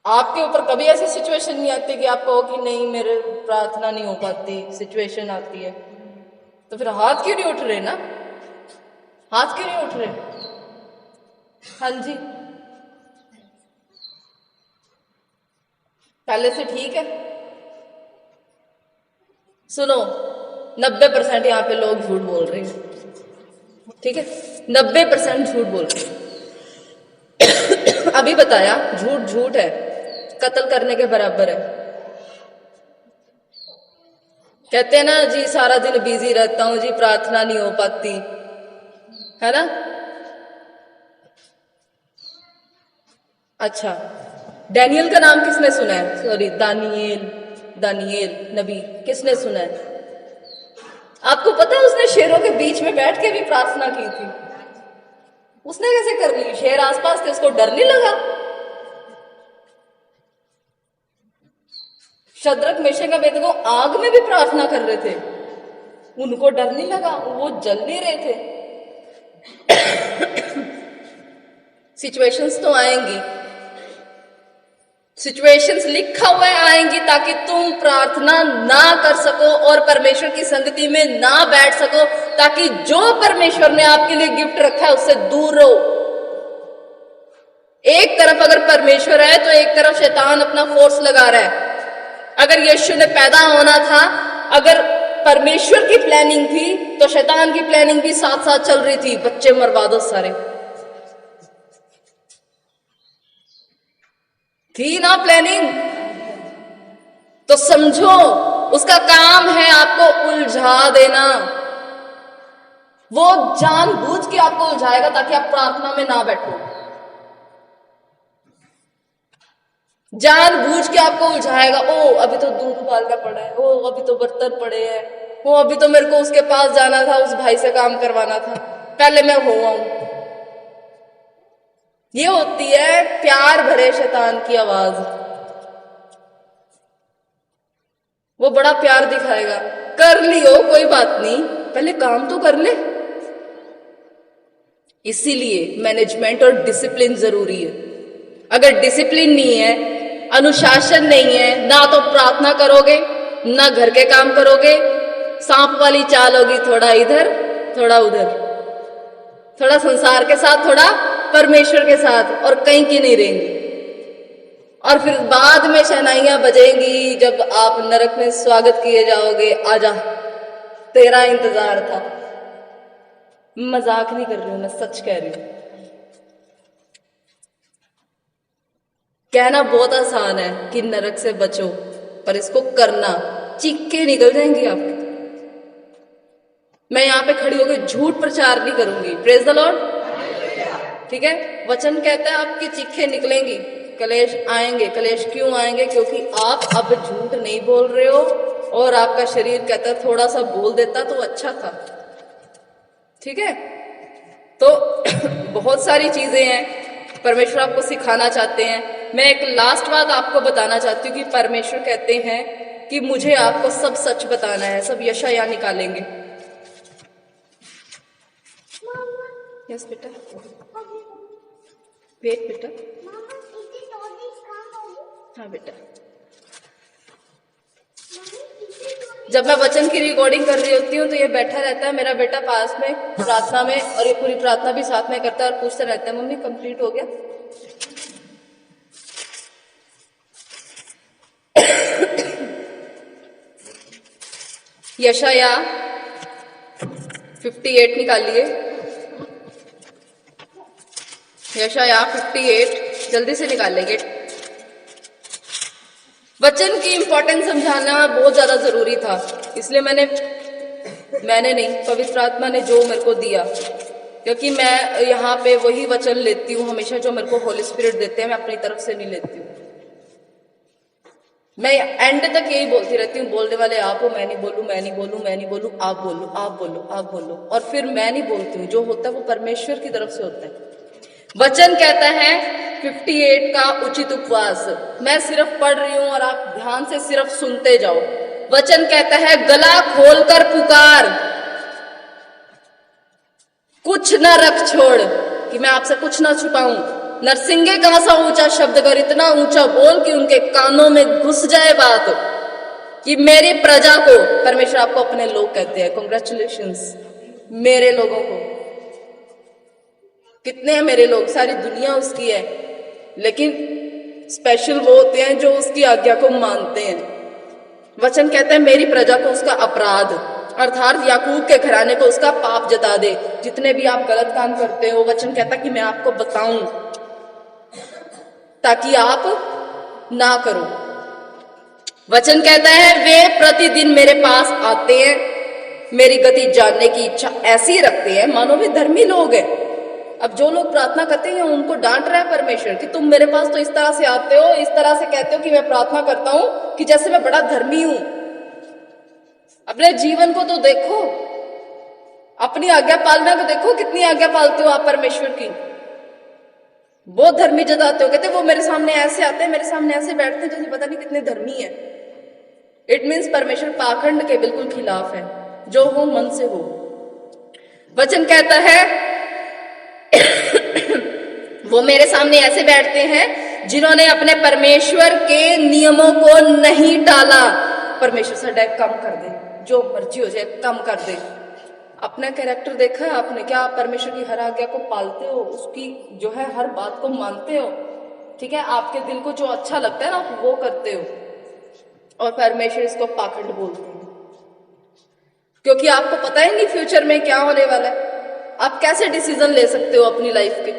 आपके ऊपर कभी ऐसी सिचुएशन नहीं आती कि आप कहो कि नहीं मेरे प्रार्थना नहीं हो पाती, सिचुएशन आती है, तो फिर हाथ क्यों नहीं उठ रहे ना? हाथ क्यों नहीं उठ रहे? हाँ जी, पहले से ठीक है। सुनो, 90% यहाँ पे लोग झूठ बोल रहे हैं, ठीक है, 90% झूठ बोल रहे हैं। अभी बताया झूठ झूठ है, कत्ल करने के बराबर है। कहते हैं ना जी, सारा दिन बिजी रहता हूं जी, प्रार्थना नहीं हो पाती, है ना। अच्छा, डैनियल का नाम किसने सुना है? सॉरी, दानिएल, दानिएल नबी किसने सुना है? आपको पता है उसने शेरों के बीच में बैठ के भी प्रार्थना की थी। उसने कैसे कर ली? शेर आसपास थे, उसको डर नहीं लगा? शद्रक मेशक अबेदनगो आग में भी प्रार्थना कर रहे थे, उनको डर नहीं लगा, वो जल नहीं रहे थे। सिचुएशंस तो आएंगी, सिचुएशंस लिखा हुआ आएंगी ताकि तुम प्रार्थना ना कर सको और परमेश्वर की संगति में ना बैठ सको, ताकि जो परमेश्वर ने आपके लिए गिफ्ट रखा है उससे दूर रहो। एक तरफ अगर परमेश्वर है तो एक तरफ शैतान अपना फोर्स लगा रहा है। अगर यीशु ने पैदा होना था, अगर परमेश्वर की प्लानिंग थी, तो शैतान की प्लानिंग भी साथ साथ चल रही थी, बच्चे मरवा दो सारे। थी ना प्लानिंग? तो समझो, उसका काम है आपको उलझा देना। वो जानबूझ के आपको उलझाएगा ताकि आप प्रार्थना में ना बैठो। जानबूझ के आपको उलझाएगा। ओ अभी तो दूध उबालना पड़ा है, ओ अभी तो बर्तन पड़े हैं, ओ अभी तो मेरे को उसके पास जाना था, उस भाई से काम करवाना था, पहले मैं हो आऊं। ये होती है प्यार भरे शैतान की आवाज। वो बड़ा प्यार दिखाएगा, कर लियो कोई बात नहीं, पहले काम तो कर ले। इसीलिए मैनेजमेंट और डिसिप्लिन जरूरी है। अगर डिसिप्लिन नहीं है, अनुशासन नहीं है, ना तो प्रार्थना करोगे, ना घर के काम करोगे, सांप वाली चाल होगी, थोड़ा इधर थोड़ा उधर, थोड़ा संसार के साथ थोड़ा परमेश्वर के साथ, और कहीं की नहीं रहेंगी। और फिर बाद में शहनाइयां बजेंगी जब आप नरक में स्वागत किए जाओगे, आजा तेरा इंतजार था। मजाक नहीं कर रही हूं, मैं सच कह रही हूं। कहना बहुत आसान है कि नरक से बचो, पर इसको करना, चीखे निकल जाएंगी आपकी। मैं यहां पे खड़ी होकर झूठ प्रचार नहीं करूंगी, प्रेज द लॉर्ड, ठीक है। वचन कहता है आपकी चीखें निकलेंगी, कलेश आएंगे। कलेश क्यों आएंगे? क्योंकि आप अब झूठ नहीं बोल रहे हो, और आपका शरीर कहता है थोड़ा सा बोल देता तो अच्छा था, ठीक है। तो बहुत सारी चीजें हैं परमेश्वर आपको सिखाना चाहते हैं। मैं एक लास्ट बात आपको बताना चाहती हूँ कि परमेश्वर कहते हैं कि मुझे आपको सब सच बताना है, सब यशाया निकालेंगे। यस बेटा, वेट बेटा, हाँ बेटा। जब मैं वचन की रिकॉर्डिंग कर रही होती हूँ तो ये बैठा रहता है मेरा बेटा पास में प्रार्थना में, और ये पूरी प्रार्थना भी साथ में करता है और पूछता रहता है, मम्मी कंप्लीट हो गया? यशाया 58 निकालिए, यशाया 58 जल्दी से निकालेंगे। वचन की इंपॉर्टेंस समझाना बहुत ज्यादा जरूरी था, इसलिए मैंने नहीं, पवित्र आत्मा ने जो मेरे को दिया, क्योंकि मैं यहाँ पे वही वचन लेती हूँ हमेशा जो मेरे को होली स्पिरिट देते हैं, मैं अपनी तरफ से नहीं लेती हूँ। मैं एंड तक यही बोलती रहती हूँ, बोलने वाले आप हो, मैं नहीं बोलूं, मैं नहीं बोलूं, मैं नहीं बोलूं, आप बोलो, आप बोलो, आप बोलो, और फिर मैं नहीं बोलती हूँ। जो होता है वो परमेश्वर की तरफ से होता है। वचन कहता है 58 का उचित उपवास। मैं सिर्फ पढ़ रही हूं और आप ध्यान से सिर्फ सुनते जाओ। वचन कहता है गला खोलकर पुकार, कुछ न रख छोड़, कि मैं आपसे कुछ ना छुपाऊं। नरसिंगे कहां सा ऊंचा शब्द कर, इतना ऊंचा बोल कि उनके कानों में घुस जाए बात, कि मेरी प्रजा को, परमेश्वर आपको अपने लोग कहते हैं, कांग्रेचुलेशंस मेरे लोगों को। कितने हैं मेरे लोग? सारी दुनिया उसकी है, लेकिन स्पेशल वो होते हैं जो उसकी आज्ञा को मानते हैं। वचन कहता है मेरी प्रजा को उसका अपराध, अर्थात याकूब के घराने को उसका पाप जता दे। जितने भी आप गलत काम करते हो, वचन कहता है कि मैं आपको बताऊं ताकि आप ना करो। वचन कहता है वे प्रतिदिन मेरे पास आते हैं, मेरी गति जानने की इच्छा ऐसी रखते हैं मानो वे धर्मी लोग हैं। अब जो लोग प्रार्थना करते हैं उनको डांट रहा है परमेश्वर कि तुम मेरे पास तो इस तरह से आते हो, इस तरह से कहते हो कि मैं प्रार्थना करता हूं कि जैसे मैं बड़ा धर्मी हूं। अपने जीवन को तो देखो, अपनी आज्ञा पालना को देखो, कितनी आज्ञा पालते हो आप परमेश्वर की। बहुत धर्मी जताते हो, कहते वो मेरे सामने ऐसे आते हैं, मेरे सामने ऐसे बैठते हैं जैसे पता नहीं कितने धर्मी है। इट मीन्स परमेश्वर पाखंड के बिल्कुल खिलाफ है। जो हो मन से हो। वचन कहता है वो मेरे सामने ऐसे बैठते हैं जिन्होंने अपने परमेश्वर के नियमों को नहीं टाला। परमेश्वर से डायरेक्ट कम कर दे, जो मर्जी हो जाए कम कर दे। अपना कैरेक्टर देखा है आपने? क्या आप परमेश्वर की हर आज्ञा को पालते हो? उसकी जो है हर बात को मानते हो? ठीक है, आपके दिल को जो अच्छा लगता है ना आप वो करते हो। और परमेश्वर इसको पाखंड बोलते हैं, क्योंकि आपको पता ही नहीं फ्यूचर में क्या होने वाला है। आप कैसे डिसीजन ले सकते हो अपनी लाइफ के?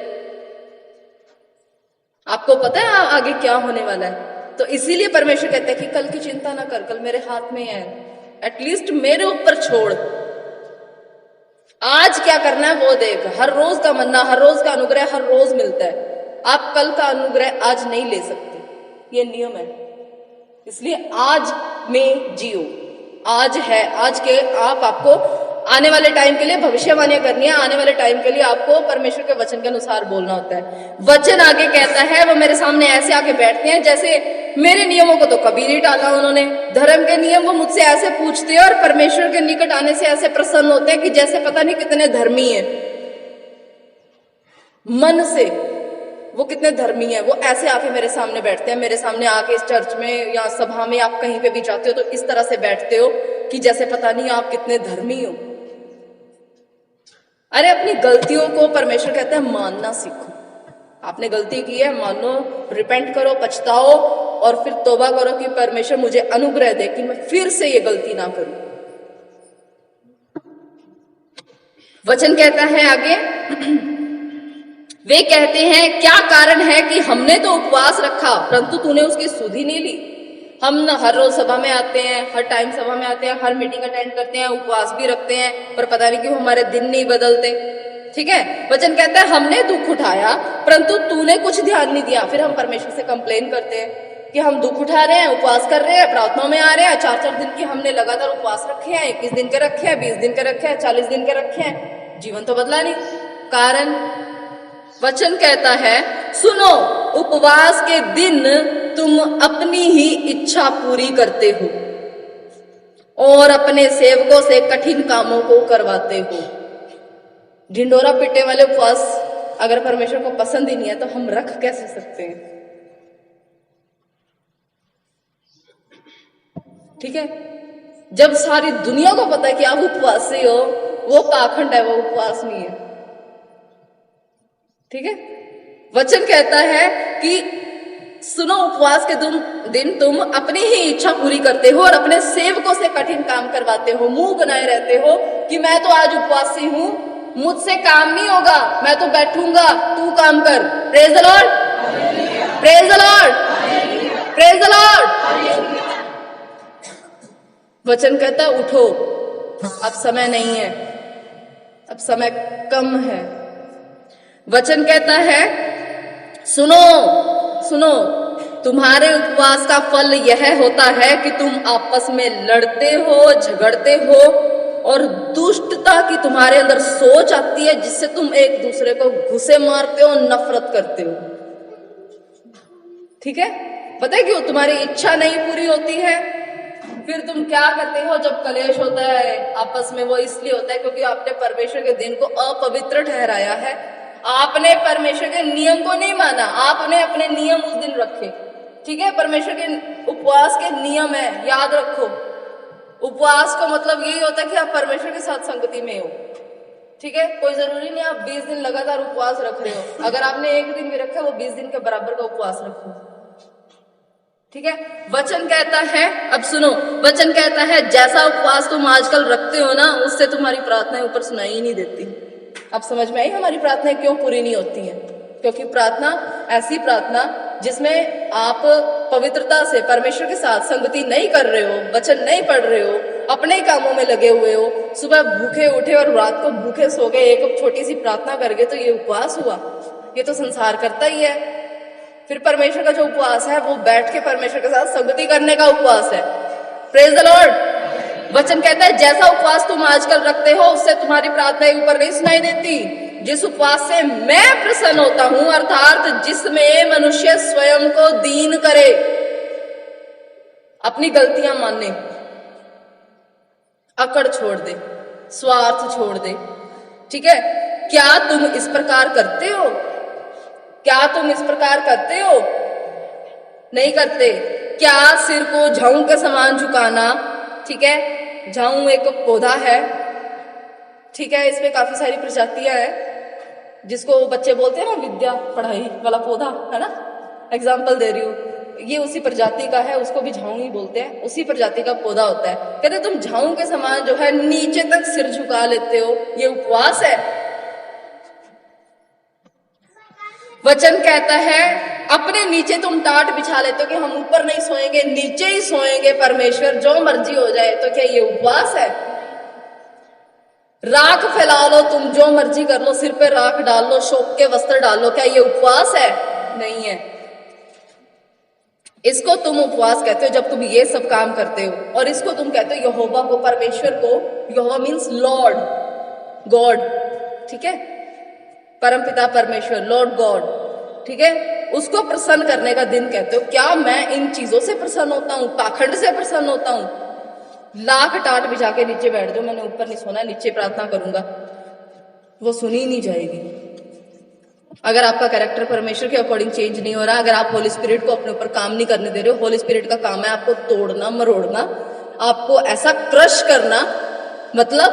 आपको पता है आगे क्या होने वाला है। तो इसीलिए परमेश्वर कहते हैं कि कल की चिंता ना कर, कल मेरे हाथ में है। एटलीस्ट मेरे ऊपर छोड़, आज क्या करना है वो देख। हर रोज का मन्ना, हर रोज का अनुग्रह हर रोज मिलता है। आप कल का अनुग्रह आज नहीं ले सकते, ये नियम है। इसलिए आज में जियो, आज है, आज के आपको आने वाले टाइम के लिए भविष्यवाणियां करनी है। आने वाले टाइम के लिए आपको परमेश्वर के वचन के अनुसार बोलना होता है। वचन आगे कहता है वो मेरे सामने ऐसे आके बैठते हैं जैसे मेरे नियमों को तो कभी नहीं टाला उन्होंने। धर्म के नियम वो मुझसे ऐसे पूछते हैं और परमेश्वर के निकट आने से ऐसे प्रसन्न होते हैं कि जैसे पता नहीं कितने धर्मी है। मन से वो कितने धर्मी है। वो ऐसे आके मेरे सामने बैठते हैं। मेरे सामने आके इस चर्च में या सभा में आप कहीं पे भी जाते हो तो इस तरह से बैठते हो कि जैसे पता नहीं आप कितने धर्मी हो। अरे अपनी गलतियों को परमेश्वर कहते हैं मानना सीखो। आपने गलती की है, मानो, रिपेंट करो, पछताओ और फिर तौबा करो कि परमेश्वर मुझे अनुग्रह दे कि मैं फिर से ये गलती ना करूं। वचन कहता है आगे वे कहते हैं क्या कारण है कि हमने तो उपवास रखा परंतु तूने उसकी सुध ही नहीं ली। हम ना हर रोज सभा में आते हैं, हर टाइम सभा में आते हैं, हर मीटिंग अटेंड करते हैं, उपवास भी रखते हैं, पर पता नहीं क्यों हमारे दिन नहीं बदलते। ठीक है, वचन कहता है हमने दुख उठाया परंतु तूने कुछ ध्यान नहीं दिया। फिर हम परमेश्वर से कंप्लेन करते हैं कि हम दुख उठा रहे हैं, उपवास कर रहे हैं, प्रार्थनाओं में आ रहे हैं, 4-4 दिन की हमने लगातार उपवास रखे हैं, 21 दिन के रखे हैं, 20 दिन के रखे हैं, 40 दिन के रखे हैं, जीवन तो बदला नहीं। कारण वचन कहता है सुनो, उपवास के दिन तुम अपनी ही इच्छा पूरी करते हो और अपने सेवकों से कठिन कामों को करवाते हो। ढिंडोरा पीटे वाले उपवास अगर परमेश्वर को पसंद ही नहीं है तो हम रख कैसे सकते हैं? ठीक है, जब सारी दुनिया को पता है कि आप उपवासी हो, वो पाखंड है, वो उपवास नहीं है। ठीक है, वचन कहता है कि सुनो, उपवास के दिन तुम अपनी ही इच्छा पूरी करते हो और अपने सेवकों से कठिन काम करवाते हो। मुंह बनाए रहते हो कि मैं तो आज उपवासी हूं, मुझसे काम नहीं होगा, मैं तो बैठूंगा, तू काम कर। Praise the Lord, praise the Lord, praise the Lord. वचन कहता है उठो, अब समय नहीं है, अब समय कम है। वचन कहता है सुनो सुनो, तुम्हारे उपवास का फल यह होता है कि तुम आपस में लड़ते हो, झगड़ते हो और दुष्टता की तुम्हारे अंदर सोच आती है जिससे तुम एक दूसरे को घुसे मारते हो, नफरत करते हो। ठीक है, पता है क्यों? तुम्हारी इच्छा नहीं पूरी होती है। फिर तुम क्या करते हो जब कलेश होता है आपस में? वो इसलिए होता है क्योंकि आपने परमेश्वर के दिन को अपवित्र ठहराया है। आपने परमेश्वर के नियम को नहीं माना, आपने अपने नियम उस दिन रखे। ठीक है, परमेश्वर के उपवास के नियम है, याद रखो। उपवास का मतलब यही होता है कि आप परमेश्वर के साथ संगति में हो। ठीक है, कोई जरूरी नहीं आप 20 दिन लगातार उपवास रख रहे हो। अगर आपने एक दिन भी रखा, वो 20 दिन के बराबर का उपवास रखो। ठीक है, वचन कहता है, अब सुनो, वचन कहता है जैसा उपवास तुम आजकल रखते हो ना, उससे तुम्हारी प्रार्थनाएं ऊपर सुनाई ही नहीं देती। अब समझ में आई हमारी प्रार्थनाएं क्यों पूरी नहीं होती हैं? क्योंकि प्रार्थना, ऐसी प्रार्थना जिसमें आप पवित्रता से परमेश्वर के साथ संगति नहीं कर रहे हो, वचन नहीं पढ़ रहे हो, अपने कामों में लगे हुए हो, सुबह भूखे उठे और रात को भूखे सो गए, एक छोटी सी प्रार्थना करके, तो ये उपवास हुआ? ये तो संसार करता ही है। फिर परमेश्वर का जो उपवास है वो बैठ के परमेश्वर के साथ संगति करने का उपवास है। Praise the Lord. वचन कहता है जैसा उपवास तुम आजकल रखते हो उससे तुम्हारी प्रार्थना ऊपर नहीं सुनाई देती। जिस उपवास से मैं प्रसन्न होता हूं, अर्थात जिसमें मनुष्य स्वयं को दीन करे, अपनी गलतियां माने, अकड़ छोड़ दे, स्वार्थ छोड़ दे। ठीक है, क्या तुम इस प्रकार करते हो? क्या तुम इस प्रकार करते हो? नहीं करते। क्या सिर को झाऊ के समान झुकाना? ठीक है, झाऊ एक पौधा है, ठीक है, इसमें काफी सारी प्रजातियां हैं, जिसको बच्चे बोलते हैं ना विद्या पढ़ाई वाला पौधा, है ना, एग्जाम्पल दे रही हूं, ये उसी प्रजाति का है, उसको भी झाऊ ही बोलते हैं, उसी प्रजाति का पौधा होता है। कहते तुम झाऊ के समान जो है नीचे तक सिर झुका लेते हो, ये उपवास है? वचन कहता है अपने नीचे तुम टाट बिछा लेते हो कि हम ऊपर नहीं सोएंगे, नीचे ही सोएंगे, परमेश्वर जो मर्जी हो जाए। तो क्या ये उपवास है? राख फैला लो, तुम जो मर्जी कर लो, सिर पे राख डाल लो, शोक के वस्त्र डाल लो, क्या ये उपवास है? नहीं है। इसको तुम उपवास कहते हो जब तुम ये सब काम करते हो, और इसको तुम कहते हो यहोवा को, परमेश्वर को। यहोवा मीन्स लॉर्ड, गॉड, ठीक है, परमपिता परमेश्वर, लॉर्ड गॉड, ठीक है, उसको प्रसन्न करने का दिन कहते हो। क्या मैं इन चीजों से प्रसन्न होता हूं? पाखंड से प्रसन्न होता हूं? लाख टाट बिछा के नीचे बैठ जाओ, मैंने ऊपर नहीं सोना, नीचे प्रार्थना करूंगा, वो सुनी नहीं जाएगी। अगर आपका कैरेक्टर परमेश्वर के अकॉर्डिंग चेंज नहीं हो रहा, अगर आप होली स्पिरिट को अपने ऊपर काम नहीं करने दे रहे हो, होली स्पिरिट का काम है आपको तोड़ना, मरोड़ना, आपको ऐसा क्रश करना, मतलब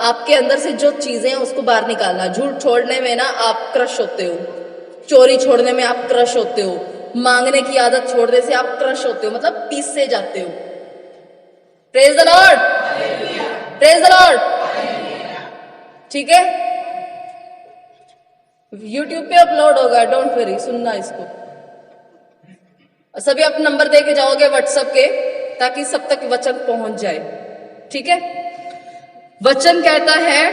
आपके अंदर से जो चीजें हैं उसको बाहर निकालना। झूठ छोड़ने में ना आप क्रश होते हो, चोरी छोड़ने में आप क्रश होते हो, मांगने की आदत छोड़ने से आप क्रश होते हो, मतलब पीस से जाते हो। Praise the Lord, praise the Lord, ठीक है। यूट्यूब पे अपलोड होगा, डोंट वरी, सुनना इसको। सभी आप नंबर दे के जाओगे व्हाट्सएप के, ताकि सब तक वचन पहुंच जाए, ठीक है। वचन कहता है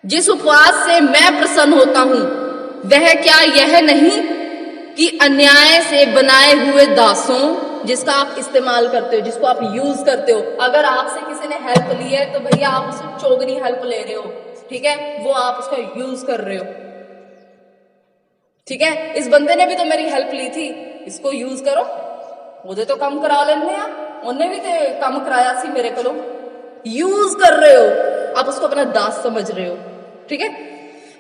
जिस उपवास से मैं प्रसन्न होता हूं, वह क्या यह नहीं कि अन्याय से बनाए हुए दासों, जिसका आप इस्तेमाल करते हो, जिसको आप यूज करते हो। अगर आपसे किसी ने हेल्प ली है तो भैया आप उससे चोगनी हेल्प ले रहे हो, ठीक है, वो आप उसका यूज कर रहे हो, ठीक है। इस बंदे ने भी तो मेरी हेल्प ली थी, इसको यूज करो, मुझे तो कम करा लेने, उन्हें भी तो कम कराया सी मेरे को, यूज कर रहे हो, आप उसको अपना दास समझ रहे हो, ठीक है।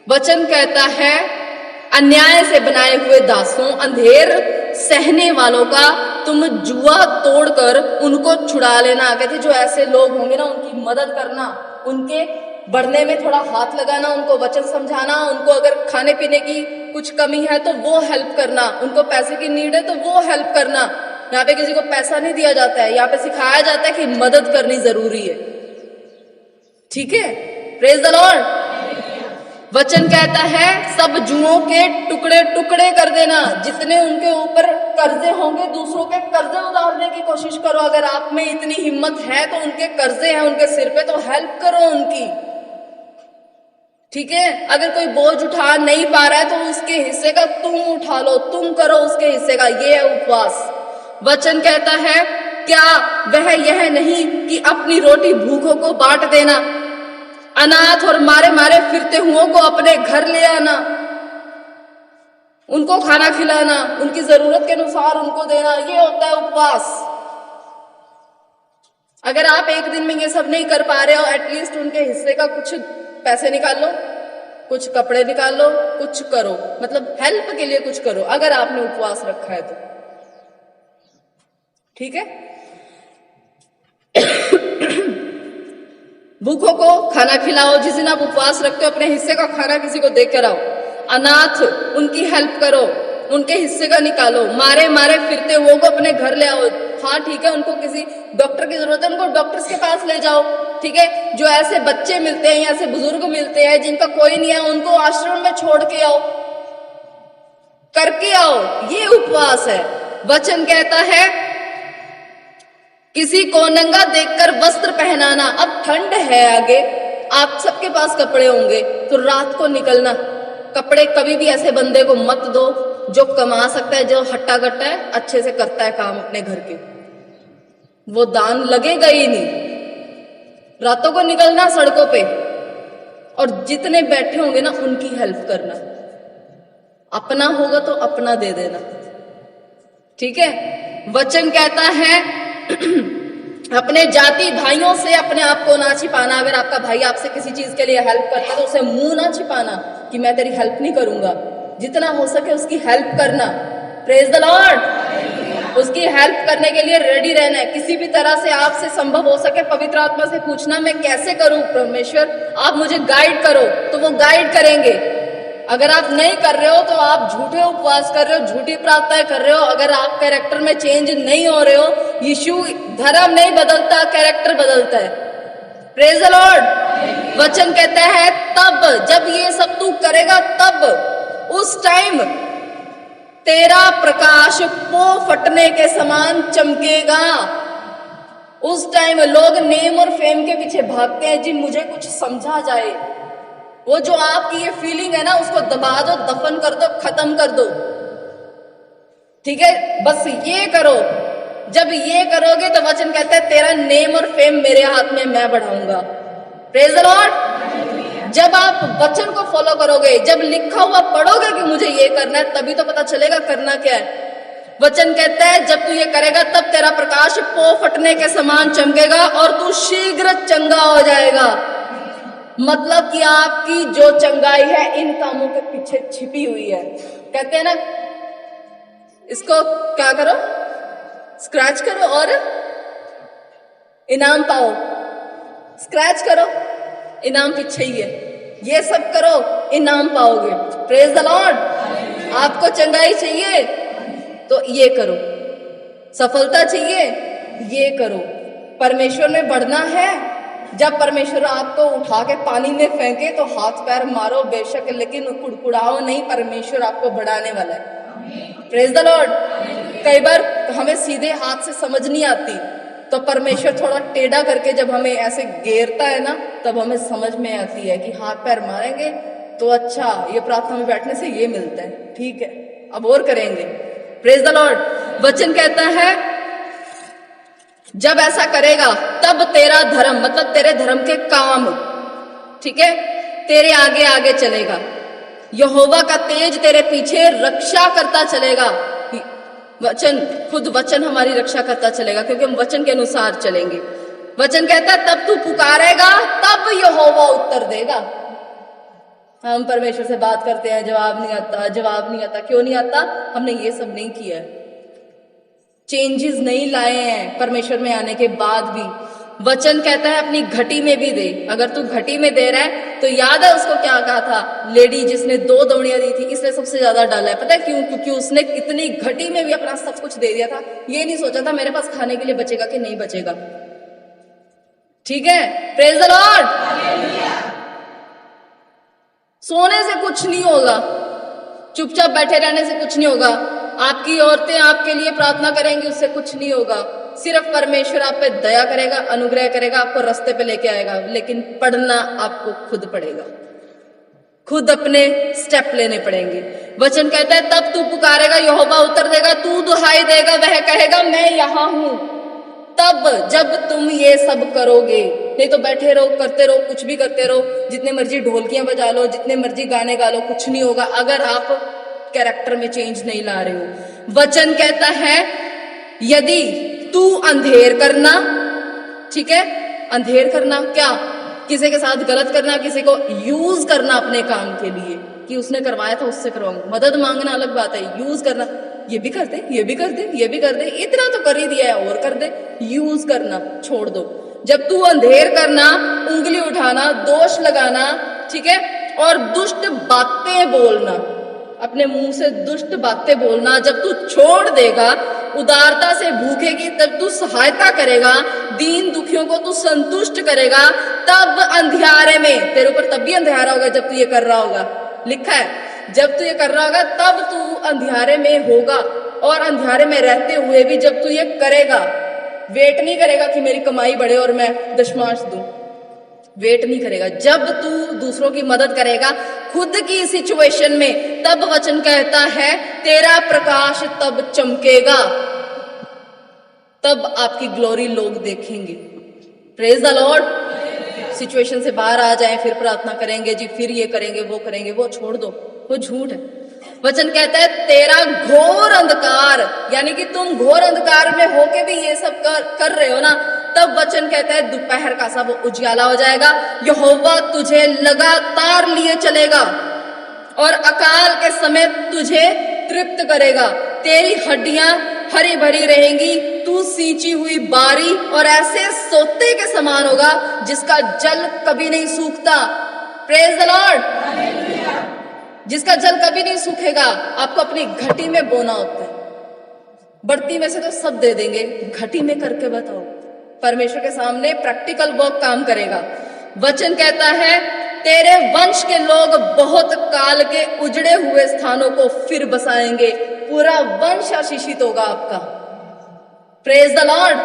वचन कहता है अन्याय से बनाए हुए दासों, अंधेर सहने वालों का तुम जुआ तोड़कर उनको छुड़ा लेना। कहते जो ऐसे लोग होंगे ना, उनकी मदद करना, उनके बढ़ने में थोड़ा हाथ लगाना, उनको वचन समझाना, उनको अगर खाने पीने की कुछ कमी है तो वो हेल्प करना, उनको पैसे की नीड है तो वो हेल्प करना। यहाँ पे किसी को पैसा नहीं दिया जाता है, यहाँ पे सिखाया जाता है कि मदद करनी जरूरी है, ठीक है। Praise the Lord. वचन कहता है सब जुओं के टुकड़े टुकड़े कर देना। जितने उनके ऊपर कर्जे होंगे, दूसरों के कर्जे उतारने की कोशिश करो। अगर आप में इतनी हिम्मत है तो उनके कर्जे हैं उनके सिर पे, तो हेल्प करो उनकी, ठीक है। अगर कोई बोझ उठा नहीं पा रहा है तो उसके हिस्से का तुम उठा लो, तुम करो उसके हिस्से का, ये है उपवास। वचन कहता है क्या वह यह नहीं कि अपनी रोटी भूखों को बांट देना, अनाथ और मारे मारे फिरते हुओं को अपने घर ले आना, उनको खाना खिलाना, उनकी जरूरत के अनुसार उनको देना, ये होता है उपवास। अगर आप एक दिन में ये सब नहीं कर पा रहे हो, एटलीस्ट उनके हिस्से का कुछ पैसे निकाल लो, कुछ कपड़े निकाल लो, कुछ करो, मतलब हेल्प के लिए कुछ करो, अगर आपने उपवास रखा है तो, ठीक है। भूखों को खाना खिलाओ, जिस दिन आप उपवास रखते हो अपने हिस्से का खाना किसी को दे कर आओ। अनाथ, उनकी हेल्प करो, उनके हिस्से का निकालो। मारे मारे फिरते वो को अपने घर ले आओ। हाँ ठीक है, उनको किसी डॉक्टर की जरूरत है, उनको डॉक्टर्स के पास ले जाओ, ठीक है। जो ऐसे बच्चे मिलते हैं या ऐसे बुजुर्ग मिलते हैं जिनका कोई नहीं है, उनको आश्रम में छोड़ के आओ, करके आओ, ये उपवास है। वचन कहता है किसी को नंगा देखकर वस्त्र पहनाना। अब ठंड है आगे, आप सबके पास कपड़े होंगे, तो रात को निकलना, कपड़े कभी भी ऐसे बंदे को मत दो जो कमा सकता है, जो हट्टा कट्टा है, अच्छे से करता है काम अपने घर के, वो दान लगेगा ही नहीं। रातों को निकलना सड़कों पे, और जितने बैठे होंगे ना उनकी हेल्प करना। अपना होगा तो अपना दे देना, ठीक है। वचन कहता है अपने जाति भाइयों से अपने आप को ना छिपाना। अगर आपका भाई आपसे किसी चीज के लिए हेल्प करता है तो उसे मुंह ना छिपाना कि मैं तेरी हेल्प नहीं करूंगा। जितना हो सके उसकी हेल्प करना। Praise the Lord. उसकी हेल्प करने के लिए रेडी रहना है। किसी भी तरह से आपसे संभव हो सके पवित्र आत्मा से पूछना, मैं कैसे करूं परमेश्वर, आप मुझे गाइड करो, तो वो गाइड करेंगे। अगर आप नहीं कर रहे हो तो आप झूठे उपवास कर रहे हो, झूठी प्रार्थनाएं कर रहे हो। अगर आप कैरेक्टर में चेंज नहीं हो रहे हो, यीशु धर्म नहीं बदलता, कैरेक्टर बदलता है। Praise the Lord. वचन कहता है तब जब ये सब तू करेगा, तब उस टाइम तेरा प्रकाश पो फटने के समान चमकेगा। उस टाइम लोग नेम और फेम के पीछे भागते हैं, जी मुझे कुछ समझा जाए। वो जो आपकी ये फीलिंग है ना, उसको दबा दो, दफन कर दो, खत्म कर दो, ठीक है। बस ये करो। जब ये करोगे तो वचन कहता है तेरा नेम और फेम मेरे हाथ में मैं बढ़ाऊंगा। Praise the Lord. जब आप वचन को फॉलो करोगे, जब लिखा हुआ पढ़ोगे कि मुझे ये करना है, तभी तो पता चलेगा करना क्या है। वचन कहता है जब तू ये करेगा तब तेरा प्रकाश पो फटने के समान चमकेगा और तू शीघ्र चंगा हो जाएगा। मतलब कि आपकी जो चंगाई है इन कामों के पीछे छिपी हुई है। कहते हैं ना, इसको क्या करो, स्क्रैच करो और इनाम पाओ। स्क्रैच करो, इनाम पीछे ही है। ये सब करो, इनाम पाओगे। Praise the Lord. आपको चंगाई चाहिए तो ये करो, सफलता चाहिए ये करो, परमेश्वर में बढ़ना है। जब परमेश्वर आपको उठा के पानी में फेंके तो हाथ पैर मारो बेशक, लेकिन कुड़कुड़ाओ नहीं, परमेश्वर आपको बढ़ाने वाला है। Praise the Lord. कई बार हमें सीधे हाथ से समझ नहीं आती, तो परमेश्वर थोड़ा टेढ़ा करके जब हमें ऐसे घेरता है ना, तब हमें समझ में आती है कि हाथ पैर मारेंगे तो अच्छा, ये प्रार्थना में बैठने से ये मिलता है, ठीक है, अब और करेंगे। Praise the Lord. वचन कहता है जब ऐसा करेगा तब तेरा धर्म, मतलब तेरे धर्म के काम, ठीक है, तेरे आगे आगे चलेगा। यहोवा का तेज तेरे पीछे रक्षा करता चलेगा। वचन, खुद वचन हमारी रक्षा करता चलेगा, क्योंकि हम वचन के अनुसार चलेंगे। वचन कहता है तब तू पुकारेगा तब यहोवा उत्तर देगा। हम परमेश्वर से बात करते हैं, जवाब नहीं आता, जवाब नहीं आता। क्यों नहीं आता? हमने ये सब नहीं किया है, चेंजेस नहीं लाए हैं परमेश्वर में आने के बाद भी। वचन कहता है अपनी घटी में भी दे। अगर तू घटी में दे रहा है तो याद है उसको क्या कहा था, लेडी जिसने 2 दौड़ियां दी थी, इसने सबसे ज्यादा डाला है। पता है क्यों? क्योंकि उसने इतनी घटी में भी अपना सब कुछ दे दिया था। ये नहीं सोचा था मेरे पास खाने के लिए बचेगा कि नहीं बचेगा, ठीक है। Praise the Lord. सोने से कुछ नहीं होगा, चुपचाप बैठे रहने से कुछ नहीं होगा, आपकी औरतें आपके लिए प्रार्थना करेंगी उससे कुछ नहीं होगा। सिर्फ परमेश्वर आप पे दया करेगा, अनुग्रह करेगा, आपको रास्ते पे लेके आएगा। लेकिन पढ़ना आपको खुद पड़ेगा, खुद अपने स्टेप लेने पड़ेंगे। वचन कहता है तब तू पुकारेगा यहोवा उत्तर देगा, तू दुहाई देगा वह कहेगा मैं यहां हूं। तब जब तुम ये सब करोगे, नहीं तो बैठे रहो, करते रहो, कुछ भी करते रहो, जितने मर्जी ढोलकियां बजा लो, जितने मर्जी गाने गा लो, कुछ नहीं होगा अगर आप कैरेक्टर में चेंज नहीं ला रहे हो। वचन कहता है यदि तू अंधेर करना, ठीक है, अंधेर करना क्या? किसी के साथ गलत करना, किसी को यूज करना अपने काम के लिए, कि उसने करवाया था उससे करवाऊंगा। मदद मांगना अलग बात है, यूज करना, ये भी कर दे, ये भी कर दे, ये भी कर दे, इतना तो कर ही दिया है और कर दे। यूज करना छोड़ दो। जब तू अंधेर करना, उंगली उठाना, दोष लगाना, ठीक है, और दुष्ट बातें बोलना, अपने मुंह से दुष्ट बातें बोलना जब तू छोड़ देगा, उदारता से भूखेगी तब तू सहायता करेगा, दीन दुखियों को तू संतुष्ट करेगा, तब अंधियारे में तेरे ऊपर तब भी अंधियारा होगा जब तू ये कर रहा होगा। लिखा है जब तू ये कर रहा होगा तब तू अंधियारे में होगा, और अंधियारे में रहते हुए भी जब तू ये करेगा, वेट नहीं करेगा कि मेरी कमाई बढ़े और मैं दशमांश दूं, वेट नहीं करेगा। जब तू दूसरों की मदद करेगा खुद की सिचुएशन में, तब वचन कहता है तेरा प्रकाश तब चमकेगा, तब आपकी ग्लोरी लोग देखेंगे। Praise the Lord. सिचुएशन से बाहर आ जाएं, फिर प्रार्थना करेंगे जी, फिर ये करेंगे वो करेंगे, वो छोड़ दो, वो झूठ है। वचन कहता है तेरा घोर अंधकार, यानी कि तुम घोर अंधकार में होके भी ये सब कर रहे हो ना, तब वचन कहता है दोपहर का सा वो उजियाला हो जाएगा। यहोवा तुझे लगातार लिए चलेगा और अकाल के समय तुझे तृप्त करेगा। तेरी हड्डियां हरी भरी रहेंगी, तू सींची हुई बारी और ऐसे सोते के समान होगा जिसका जल कभी नहीं सूखता। Praise the Lord. जिसका जल कभी नहीं सूखेगा। आपको अपनी घटी में बोना होता है, बढ़ती में से तो सब दे देंगे, घटी में करके बताओ, परमेश्वर के सामने प्रैक्टिकल वर्क काम करेगा। वचन कहता है तेरे वंश के लोग बहुत काल के उजड़े हुए स्थानों को फिर बसाएंगे, पूरा वंश आशीषित होगा आपका। Praise the Lord.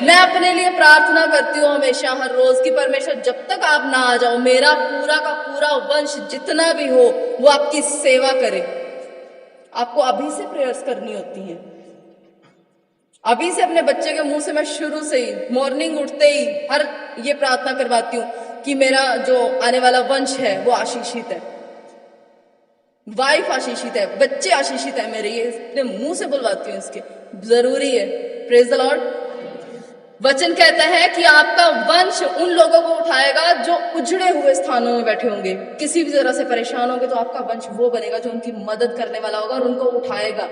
मैं अपने लिए प्रार्थना करती हूँ हमेशा, हर रोज की, परमेश्वर जब तक आप ना आ जाओ, मेरा पूरा का पूरा वंश जितना भी हो वो आपकी सेवा करे। आपको अभी से प्रेयर्स करनी होती हैं, अभी से अपने बच्चे के मुंह से मैं शुरू से ही मॉर्निंग उठते ही हर ये प्रार्थना करवाती हूँ कि मेरा जो आने वाला वंश है वो आशीषित है, वाइफ आशीषित है, बच्चे आशीषित है मेरे, ये अपने मुंह से बुलवाती हूँ, इसके जरूरी है। Praise the Lord. वचन कहता है कि आपका वंश उन लोगों को उठाएगा जो उजड़े हुए स्थानों में बैठे होंगे, किसी भी तरह से परेशान होंगे, तो आपका वंश वो बनेगा जो उनकी मदद करने वाला होगा और उनको उठाएगा।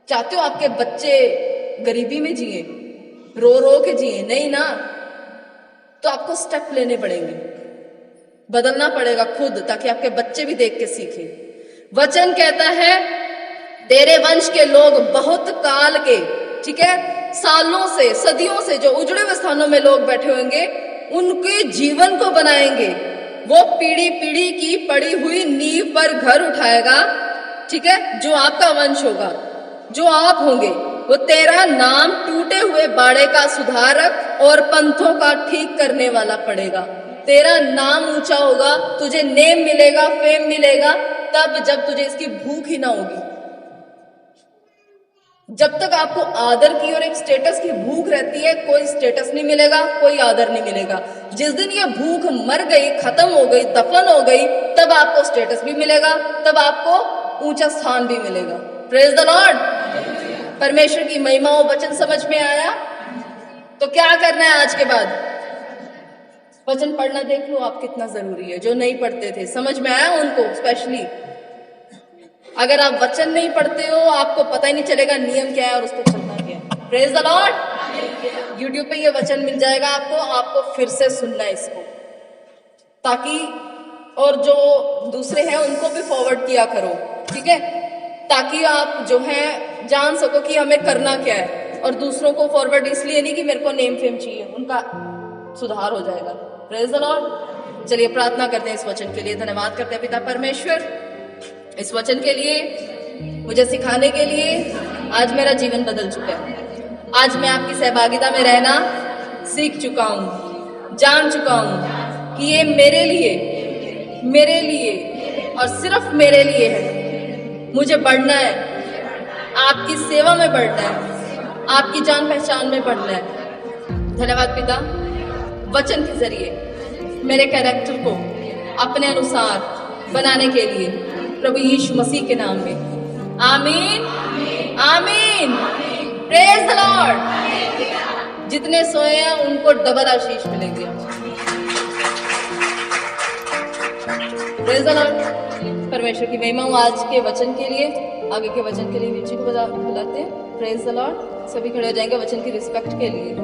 चाहते हो आपके बच्चे गरीबी में जिए, रो रो के जिए? नहीं ना, तो आपको स्टेप लेने पड़ेंगे, बदलना पड़ेगा खुद, ताकि आपके बच्चे भी देख के सीखें। वचन कहता है तेरे वंश के लोग बहुत काल के, ठीक है, सालों से, सदियों से जो उजड़े हुए स्थानों में लोग बैठे होंगे, उनके जीवन को बनाएंगे। वो पीढ़ी पीढ़ी की पड़ी हुई नींव पर घर उठाएगा, ठीक है, जो आपका वंश होगा, जो आप होंगे। वो तेरा नाम टूटे हुए बाड़े का सुधारक और पंथों का ठीक करने वाला पड़ेगा। तेरा नाम ऊंचा होगा, तुझे नेम मिलेगा, फेम मिलेगा, तब जब तुझे इसकी भूख ही ना होगी। जब तक आपको आदर की और एक स्टेटस की भूख रहती है, कोई स्टेटस नहीं मिलेगा, कोई आदर नहीं मिलेगा। जिस दिन ये भूख मर गई, खत्म हो गई, दफन हो गई, तब आपको स्टेटस भी मिलेगा, तब आपको ऊंचा स्थान भी मिलेगा। Praise the Lord. परमेश्वर की महिमा और वचन समझ में आया? तो क्या करना है आज के बाद? वचन पढ़ना देख लो आप कितना जरूरी है। जो नहीं पढ़ते थे, समझ में आया उनको? स्पेशली अगर आप वचन नहीं पढ़ते हो, आपको पता ही नहीं चलेगा नियम क्या है और उस पर चलना क्या है। Praise the Lord. यूट्यूब पे ये वचन मिल जाएगा आपको फिर से सुनना है इसको, ताकि और जो दूसरे हैं उनको भी फॉरवर्ड किया करो, ठीक है, ताकि आप जो है जान सको कि हमें करना क्या है। और दूसरों को फॉरवर्ड इसलिए नहीं कि मेरे को नेम फेम चाहिए, उनका सुधार हो जाएगा। Praise the Lord. चलिए प्रार्थना करते हैं इस वचन के लिए। धन्यवाद करते हैं पिता परमेश्वर इस वचन के लिए, मुझे सिखाने के लिए। आज मेरा जीवन बदल चुका है। आज मैं आपकी सहभागिता में रहना सीख चुका हूँ, जान चुका हूँ कि ये मेरे लिए और सिर्फ मेरे लिए है। मुझे बढ़ना है, आपकी सेवा में बढ़ना है, आपकी जान पहचान में बढ़ना है। धन्यवाद पिता, वचन के जरिए मेरे कैरेक्टर को अपने अनुसार बनाने के लिए, प्रभु यीशु मसीह के नाम में, आमीन, आमीन। Praise the Lord. जितने सोए हैं उनको डबल आशीष मिलेगी। Praise the Lord. परमेश्वर की महिमा हो आज के वचन के लिए। आगे के वचन के लिए म्यूजिक को बुलाते हैं। Praise the Lord. सभी खड़े हो जाएंगे वचन की रिस्पेक्ट के लिए।